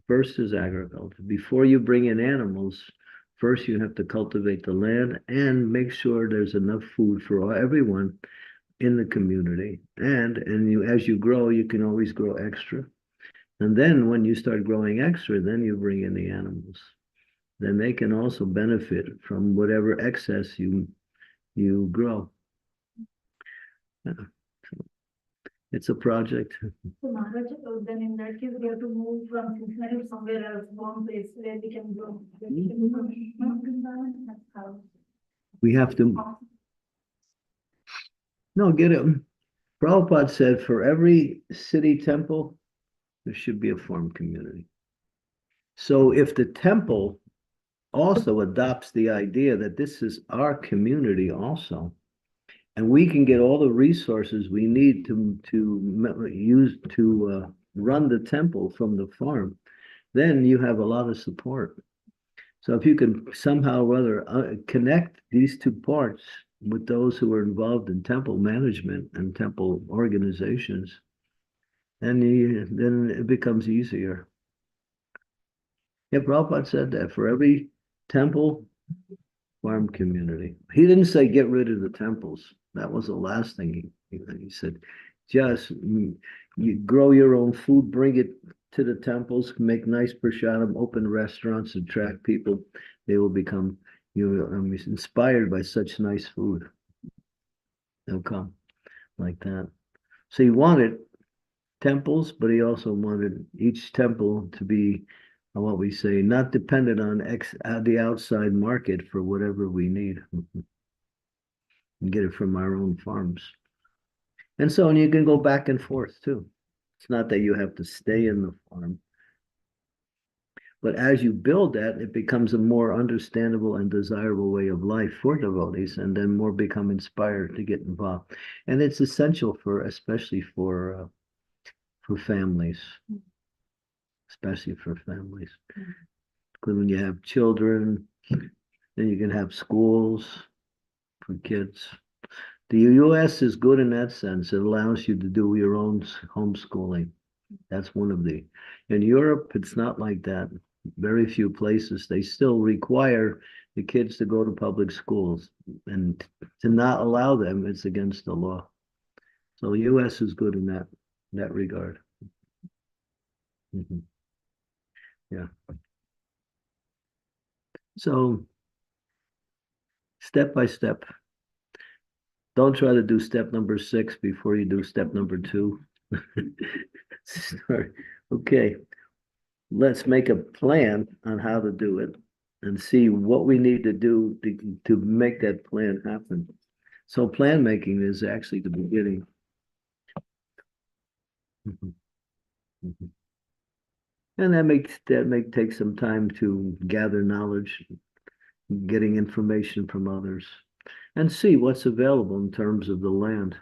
First is agriculture. Before you bring in animals, first you have to cultivate the land and make sure there's enough food for everyone in the community. And as you grow, you can always grow extra. And then when you start growing extra, then you bring in the animals. Then they can also benefit from whatever excess you grow. Yeah. It's a project. So Maharaj, then in that case, we have to move from Cincinnati to somewhere else, one place where we can grow. We have to. No, get it. Prabhupada said for every city temple, there should be a farm community. So if the temple also adopts the idea that this is our community also, and we can get all the resources we need to use to run the temple from the farm, then you have a lot of support. So if you can somehow or other connect these two parts with those who are involved in temple management and temple organizations, then it becomes easier. Yeah, Prabhupada said that for every temple, farm community. He didn't say get rid of the temples. That was the last thing he said. Just you grow your own food, bring it to the temples, make nice prasadam, open restaurants, attract people. They will become inspired by such nice food. They'll come like that. So he wanted temples, but he also wanted each temple to be, what we say, not dependent on the outside market for whatever we need. And get it from our own farms. And so you can go back and forth too. It's not that you have to stay in the farm. But as you build that, it becomes a more understandable and desirable way of life for devotees, and then more become inspired to get involved. And it's essential especially for families. Especially for families. Because when you have children, then you can have schools for kids. The US is good in that sense. It allows you to do your own homeschooling. That's one of the. In Europe, it's not like that. Very few places, they still require the kids to go to public schools. And to not allow them, it's against the law. So the US is good in that regard. Mm-hmm. Yeah. So, step by step. Don't try to do step number 6 before you do step number 2. Okay, let's make a plan on how to do it and see what we need to do to make that plan happen. So plan making is actually the beginning. Mm-hmm. Mm-hmm. And that may take some time to gather knowledge, getting information from others, and see what's available in terms of the land.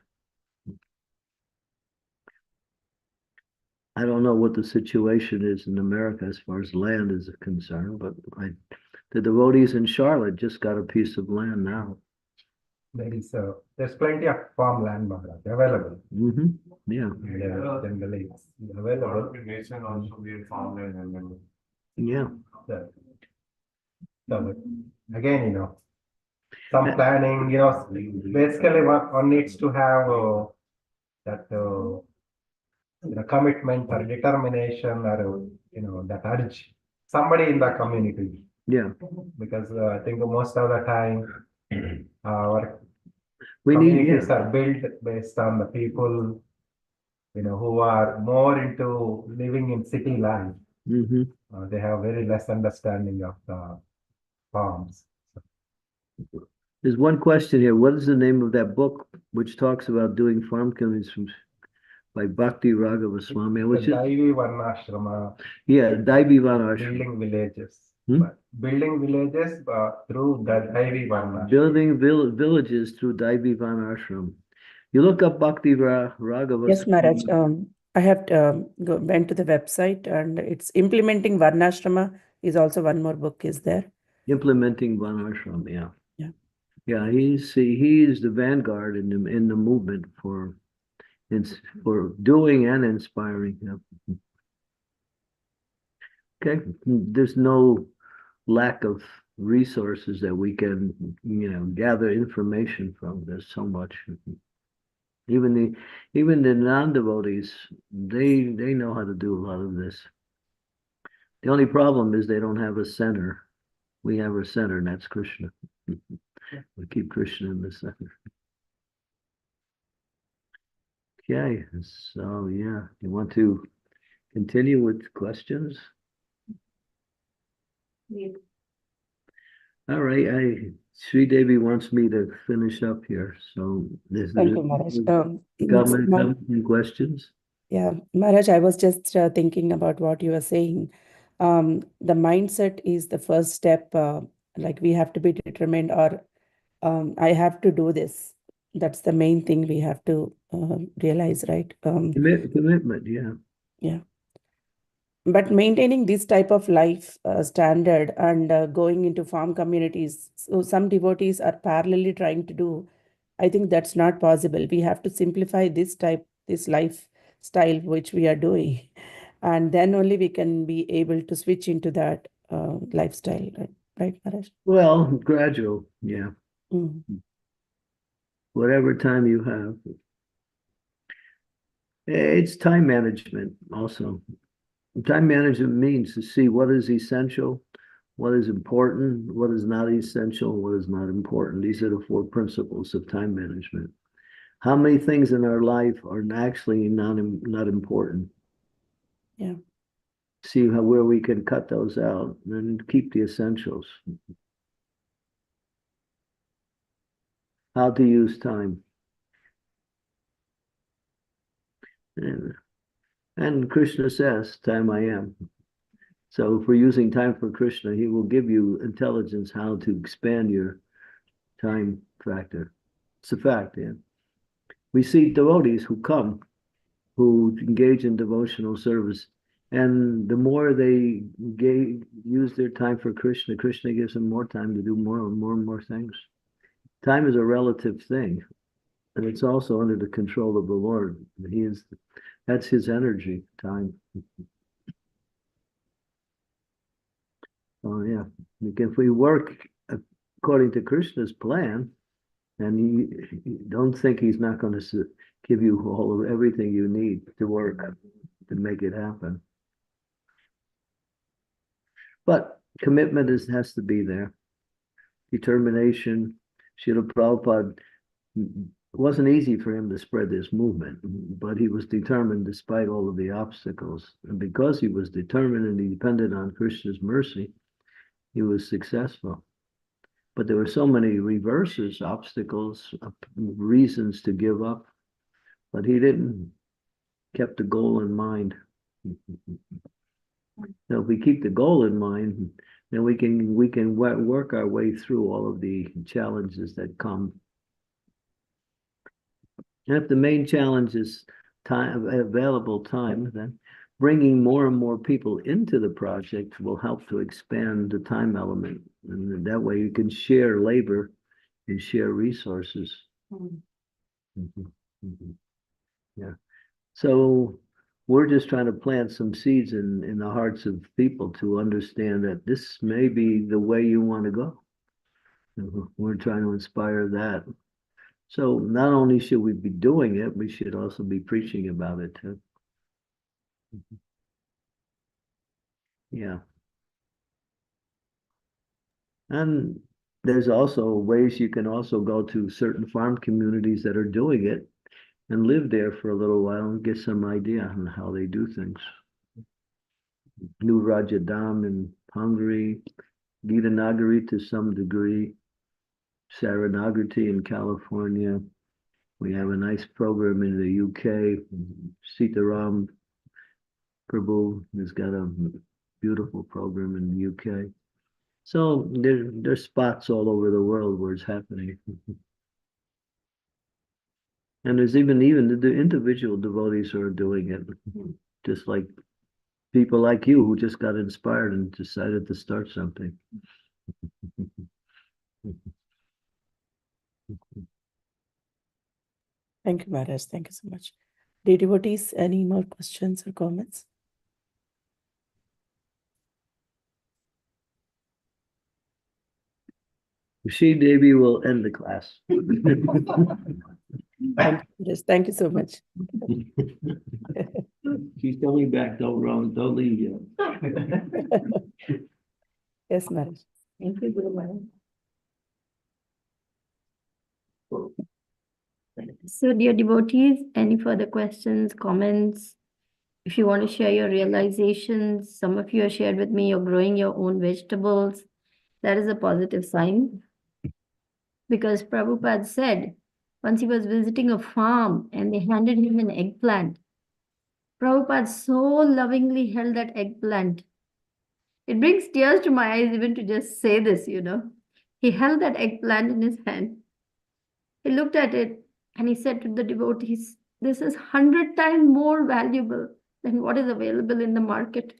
I don't know what the situation is in America as far as land is concerned, but the devotees in Charlotte just got a piece of land now. There's plenty of farmland, Maharaj, available. Mm-hmm. Yeah. Then the lakes available. Nation also be farmland and Yeah. So again, some planning, basically one needs to have that commitment or determination or that urge, somebody in the community. Yeah. Because I think most of the time our We communities are built based on the people who are more into living in city life. Mm-hmm. They have very less understanding of the farms. There's one question here. What is the name of that book which talks about doing farm communities by Bhakti Raghava Swami, which is, Daivi Varnashrama, yeah, Daivi Vanashram. building villages. Hmm? Building villages through the Daivi Varnashrama. Building villages through Daivi Vanashram. You look up Bhakti Raghava. Yes, Maharaj. I have went to the website, and it's implementing Varnashrama is also one more book is there. Implementing Vanashram, yeah. Yeah. Yeah, he's the vanguard in the movement for doing and inspiring. Yeah. Okay, there's no lack of resources that we can, gather information from. There's so much. Even the non-devotees, they know how to do a lot of this. The only problem is they don't have a center. We have a center, and that's Krishna. We keep Krishna in the center. Okay, so yeah, you want to continue with questions? Yes. All right, Sridevi wants me to finish up here, so this Thank you, Maharaj. comment questions. Yeah, Maharaj, I was just thinking about what you were saying. The mindset is the first step. Like we have to be determined, or I have to do this. That's the main thing we have to realize, right? Commitment, yeah. Yeah. But maintaining this type of life standard and going into farm communities, so some devotees are parallelly trying to do. I think that's not possible. We have to simplify this lifestyle which we are doing, and then only we can be able to switch into that lifestyle, right, Maharaj? Well, gradual, yeah. Mm. Whatever time you have. It's time management also. Time management means to see what is essential, what is important, what is not essential, what is not important. These are the 4 principles of time management. How many things in our life are actually not important? Yeah. See where we can cut those out and keep the essentials. How to use time. And Krishna says, time I am. So if we're using time for Krishna, he will give you intelligence how to expand your time factor. It's a fact, yeah. We see devotees who come, who engage in devotional service, and the more they use their time for Krishna, Krishna gives them more time to do more and more things. Time is a relative thing, and it's also under the control of the Lord. That's his energy, time. Oh yeah, if we work according to Krishna's plan, and you don't think he's not going to give you all of everything you need to work to make it happen. But commitment has to be there. Determination. Srila Prabhupada, it wasn't easy for him to spread this movement, but he was determined despite all of the obstacles. And because he was determined and he depended on Krishna's mercy, he was successful. But there were so many reverses, obstacles, reasons to give up, but he didn't, kept the goal in mind. Now, if we keep the goal in mind, then we can work our way through all of the challenges that come. And if the main challenge is time, available time, then bringing more and more people into the project will help to expand the time element. And that way you can share labor and share resources. Yeah. So we're just trying to plant some seeds in the hearts of people to understand that this may be the way you want to go. We're trying to inspire that. So not only should we be doing it, we should also be preaching about it too. Yeah. And there's also ways you can also go to certain farm communities that are doing it and live there for a little while and get some idea on how they do things. New Rajadam in Hungary, Gitanagari to some degree, Saranagati in California, We have a nice program in the UK. Sitaram Prabhu has got a beautiful program in the UK. So there's spots all over the world where it's happening. And there's even the individual devotees who are doing it, just like people like you who just got inspired and decided to start something. Thank you, Maharaj. Thank you so much. Dear devotees, any more questions or comments? Sridevi will end the class. Thank you, Maharaj. Thank you so much. She's coming back. Don't leave yet. Yes, Maharaj. Thank you, Guru Maharaj. So, dear devotees, any further questions, comments? If you want to share your realizations, some of you have shared with me you're growing your own vegetables. That is a positive sign. Because Prabhupada said, once he was visiting a farm and they handed him an eggplant. Prabhupada so lovingly held that eggplant. It brings tears to my eyes even to just say this, you know. He held that eggplant in his hand. He looked at it and he said to the devotees, this is 100 times more valuable than what is available in the market.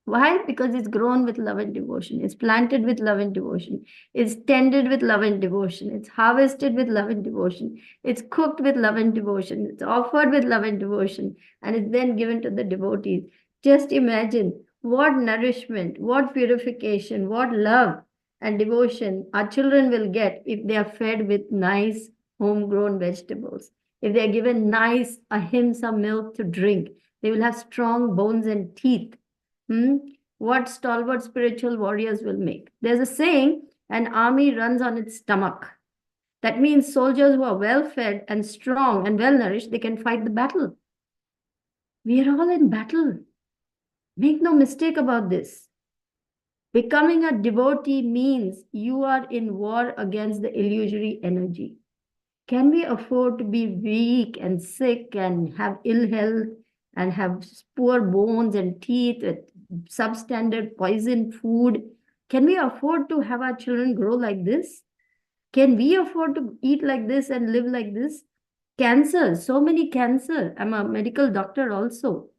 Why? Because it's grown with love and devotion. It's planted with love and devotion. It's tended with love and devotion. It's harvested with love and devotion. It's cooked with love and devotion. It's offered with love and devotion. And it's then given to the devotees. Just imagine what nourishment, what purification, what love and devotion our children will get if they are fed with nice homegrown vegetables. If they are given nice ahimsa milk to drink, they will have strong bones and teeth. What stalwart spiritual warriors will make. There's a saying, an army runs on its stomach. That means soldiers who are well fed and strong and well nourished, they can fight the battle. We are all in battle. Make no mistake about this. Becoming a devotee means you are in war against the illusory energy. Can we afford to be weak and sick and have ill health and have poor bones and teeth with substandard poison food? Can we afford to have our children grow like this? Can we afford to eat like this and live like this? Cancer, so many cancer. I'm a medical doctor also,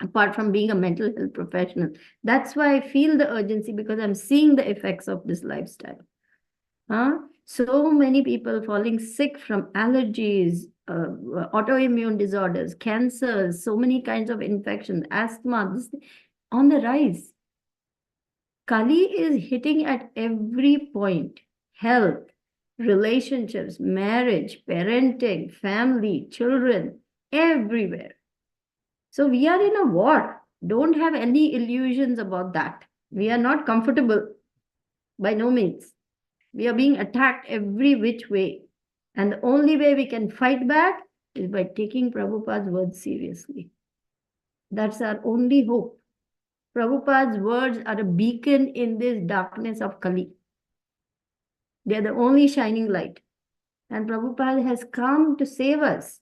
apart from being a mental health professional. That's why I feel the urgency, because I'm seeing the effects of this lifestyle. So many people falling sick from allergies, autoimmune disorders, cancers, so many kinds of infections, asthma, this on the rise. Kali is hitting at every point. Health, relationships, marriage, parenting, family, children, everywhere. So we are in a war. Don't have any illusions about that. We are not comfortable by no means. We are being attacked every which way. And the only way we can fight back is by taking Prabhupada's words seriously. That's our only hope. Prabhupada's words are a beacon in this darkness of Kali. They are the only shining light. And Prabhupada has come to save us.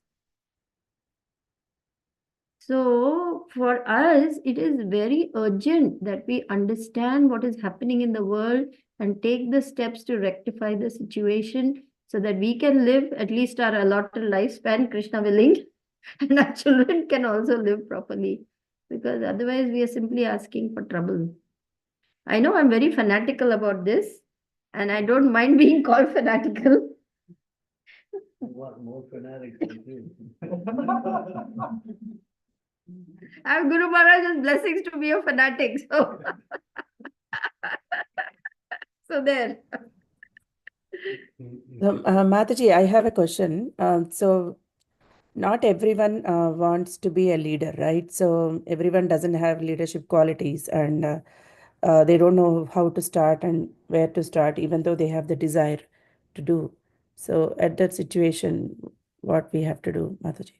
So for us, it is very urgent that we understand what is happening in the world and take the steps to rectify the situation so that we can live at least our allotted lifespan, Krishna willing, and our children can also live properly. Because otherwise we are simply asking for trouble. I know I'm very fanatical about this, and I don't mind being called fanatical. What more fanatics than you? I have Guru Maharaj's blessings to be a fanatic. So, so there. Mataji, I have a question. So not everyone wants to be a leader, right? So everyone doesn't have leadership qualities, and they don't know how to start and where to start, even though they have the desire to do. So at that situation, what we have to do, Mataji?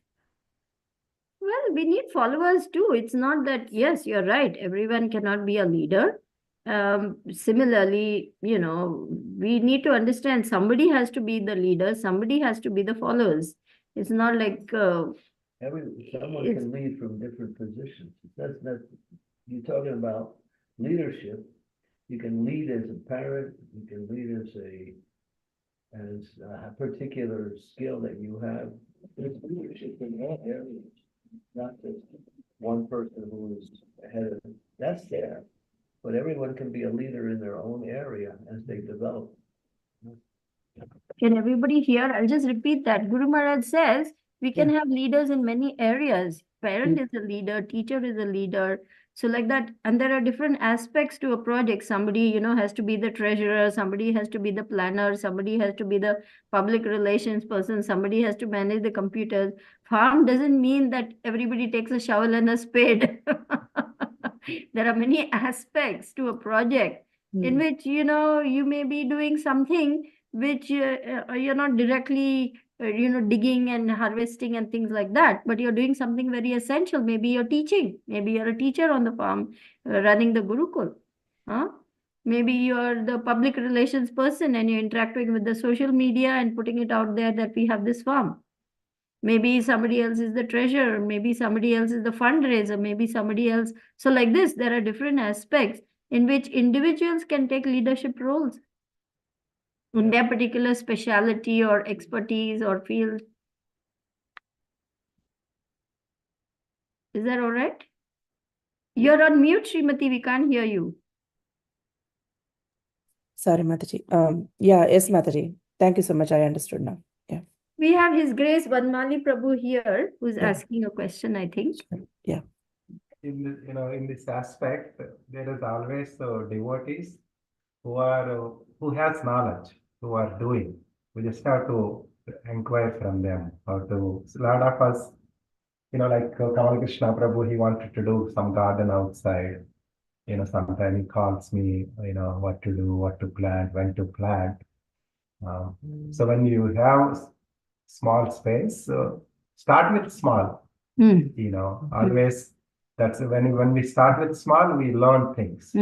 Well, we need followers too. It's not that, yes, you're right, everyone cannot be a leader. Similarly, we need to understand somebody has to be the leader, somebody has to be the followers. It's not like Someone It's- can lead from different positions. That's, you're talking about leadership. You can lead as a parent, you can lead as a particular skill that you have. There's leadership in all areas, not just one person who is ahead of them. That's there. But everyone can be a leader in their own area as they develop. can everybody hear? I'll just repeat that. Guru Maharaj says we can have leaders in many areas. Parent is a leader, teacher is a leader. So like that, and there are different aspects to a project. Somebody, has to be the treasurer, somebody has to be the planner, somebody has to be the public relations person, somebody has to manage the computers. Farm doesn't mean that everybody takes a shovel and a spade. There are many aspects to a project in which, you may be doing something which you're not directly digging and harvesting and things like that, but you're doing something very essential. Maybe you're teaching, maybe you're a teacher on the farm, running the gurukul, maybe you're the public relations person and you're interacting with the social media and putting it out there that we have this farm. Maybe somebody else is the treasurer, maybe somebody else is the fundraiser, maybe somebody else. So like this, there are different aspects in which individuals can take leadership roles in their particular specialty or expertise or field. Is that all right? You're on mute, Srimati. We can't hear you. Sorry, Mataji. Yes, Mataji. Thank you so much. I understood now. Yeah. We have His Grace Vanmali Prabhu here, who's asking a question, I think. Yeah. In this aspect, there is always devotees who has knowledge, who are doing. We just have to inquire from them how to. A lot of us, like Kamal Krishna Prabhu, he wanted to do some garden outside. Sometimes he calls me, what to do, what to plant, when to plant. So when you have small space, start with small. Always that's when we start with small, we learn things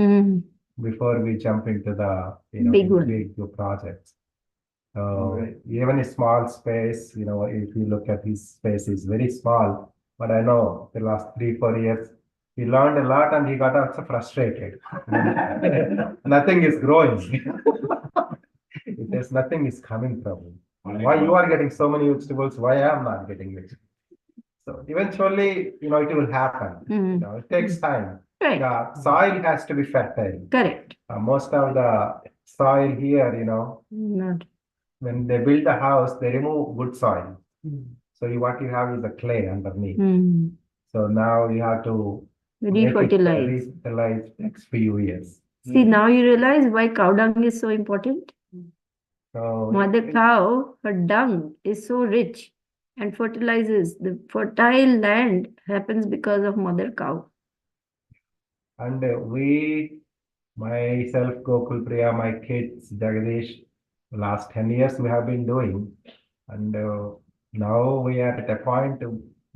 before we jump into the big projects. Even a small space, if you look at this space, is very small. But I know the last 3-4 years, he learned a lot and he got also frustrated. Nothing is growing. There's nothing is coming from him. Why you are getting so many vegetables? Why I am not getting vegetables? So eventually, it will happen. It takes time. Right. The soil has to be fertile. Correct. Most of the soil here, Not. when they build the house, they remove good soil. So what you have is a clay underneath. So now you have to Refertilize. Refertilize next few years. See, now you realize why cow dung is so important. So Mother cow, her dung is so rich and fertilizes. The fertile land happens because of mother cow. And we, myself, Gokul Priya, my kids, Jagadish, last 10 years we have been doing. And now we are at a point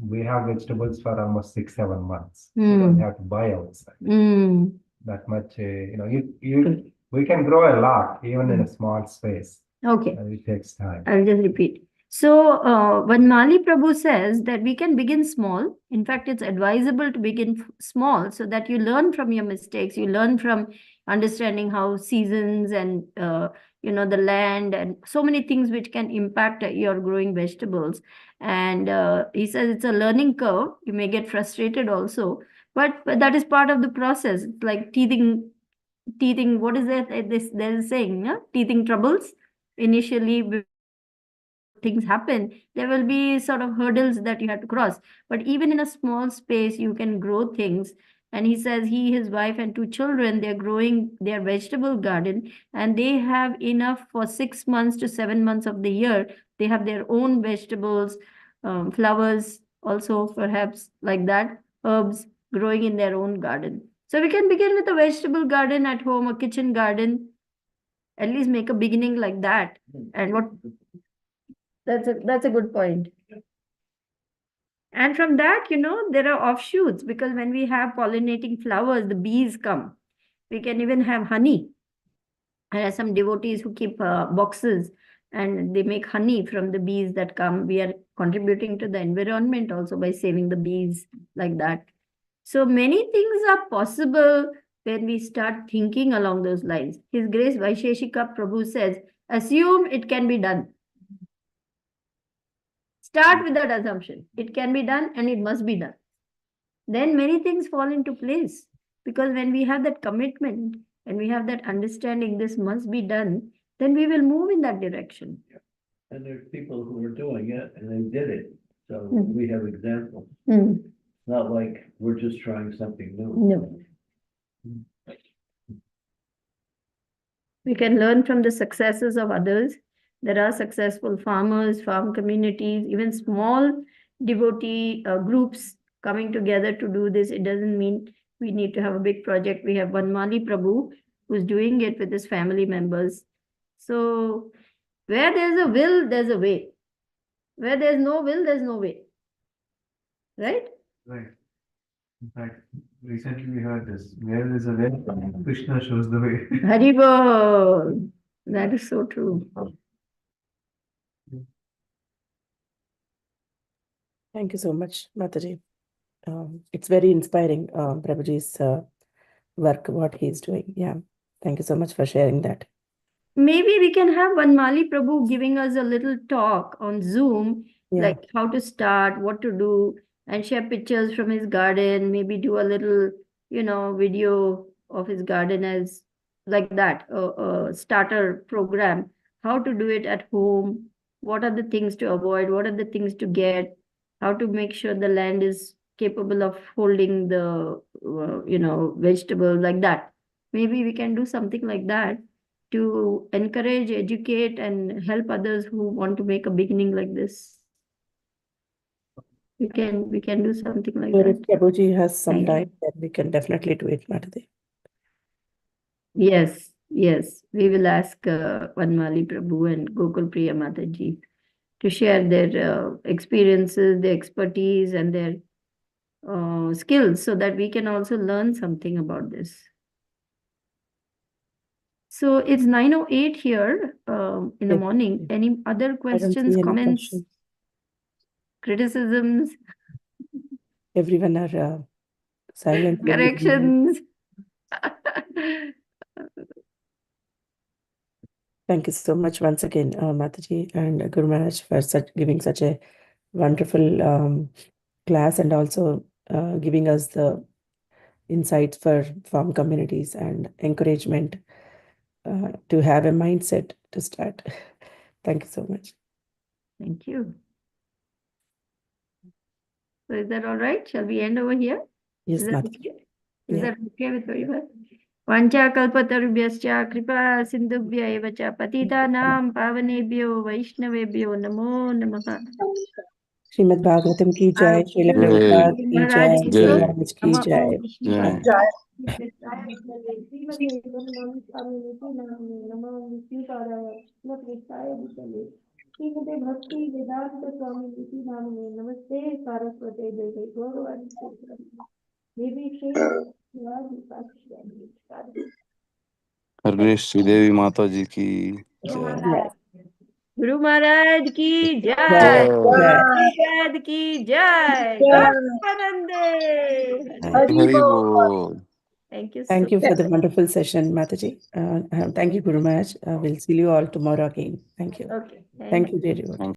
we have vegetables for almost 6-7 months. We don't have to buy outside. That much, we can grow a lot even in a small space. Okay. And it takes time. I'll just repeat. So, Vanmali Prabhu says that we can begin small. In fact, it's advisable to begin small so that you learn from your mistakes. You learn from understanding how seasons and, the land and so many things which can impact your growing vegetables. And he says it's a learning curve. You may get frustrated also, but that is part of the process. It's like teething, what is that? There's a saying, teething troubles. Initially, things happen, there will be sort of hurdles that you have to cross. But even in a small space, you can grow things. And he says his wife and 2 children, they're growing their vegetable garden and they have enough for 6 months to 7 months of the year. They have their own vegetables, flowers also perhaps like that, herbs growing in their own garden. So we can begin with a vegetable garden at home, a kitchen garden, at least make a beginning like that. And that's a good point. And from that, there are offshoots, because when we have pollinating flowers, the bees come. We can even have honey. There are some devotees who keep boxes and they make honey from the bees that come. We are contributing to the environment also by saving the bees like that. So many things are possible when we start thinking along those lines. His Grace Vaisheshika Prabhu says, assume it can be done. Start with that assumption. It can be done and it must be done. Then many things fall into place. Because when we have that commitment and we have that understanding this must be done, then we will move in that direction. And there's people who are doing it and they did it. So we have examples. Not like we're just trying something new. No. We can learn from the successes of others. There are successful farmers, farm communities, even small devotee groups coming together to do this. It doesn't mean we need to have a big project. We have Vanmali Prabhu who's doing it with his family members. So where there's a will, there's a way. Where there's no will, there's no way. Right? Right. In fact, recently we heard this. Where there's a way, Krishna shows the way. Haribol. That is so true. Thank you so much, Mataji. It's very inspiring, Prabhuji's work, what he's doing. Yeah. Thank you so much for sharing that. Maybe we can have Vanmali Prabhu giving us a little talk on Zoom, like how to start, what to do, and share pictures from his garden, maybe do a little, video of his garden as like that, a starter program, how to do it at home, what are the things to avoid, what are the things to get, how to make sure the land is capable of holding the, vegetables like that. Maybe we can do something like that to encourage, educate, and help others who want to make a beginning like this. We can do something like If that. Prabhuji has some time, then we can definitely do it, Mataji. Yes, we will ask Vanmali Prabhu and Gokul Priya Mataji to share their experiences, their expertise, and their skills so that we can also learn something about this. So it's 9:08 here in the morning. Any other questions, comments, criticisms? Everyone are silent. Corrections? Thank you so much once again, Mataji and Guru Maharaj, for giving such a wonderful class and also giving us the insights for farm communities and encouragement to have a mindset to start. Thank you so much. Thank you. So is that all right? Shall we end over here? Yes, Is that Mataji. okay? Is that okay with everyone? Vancha kalpatarubhyascha kripa sindhubhya eva cha patitanam pavanebhyo vaishnavebhyo namo namaha. Srimad Bhagavatam ki jai, Srila Prabhupada ki jai, Guru Maharaj ki jai. भक्ति वेदांत स्वामी नीति नाम में नमस्ते सारस्वते देवी गौरवाणी HG Sridevi माता जी की जय। गुरु महाराज की जय, प्रभुपाद की जय, आनंदे। हरि बोल। Thank you for the wonderful session, Mataji. Thank you, Guru Maharaj. We'll see you all tomorrow again. Thank you. Okay. Thank you, dear.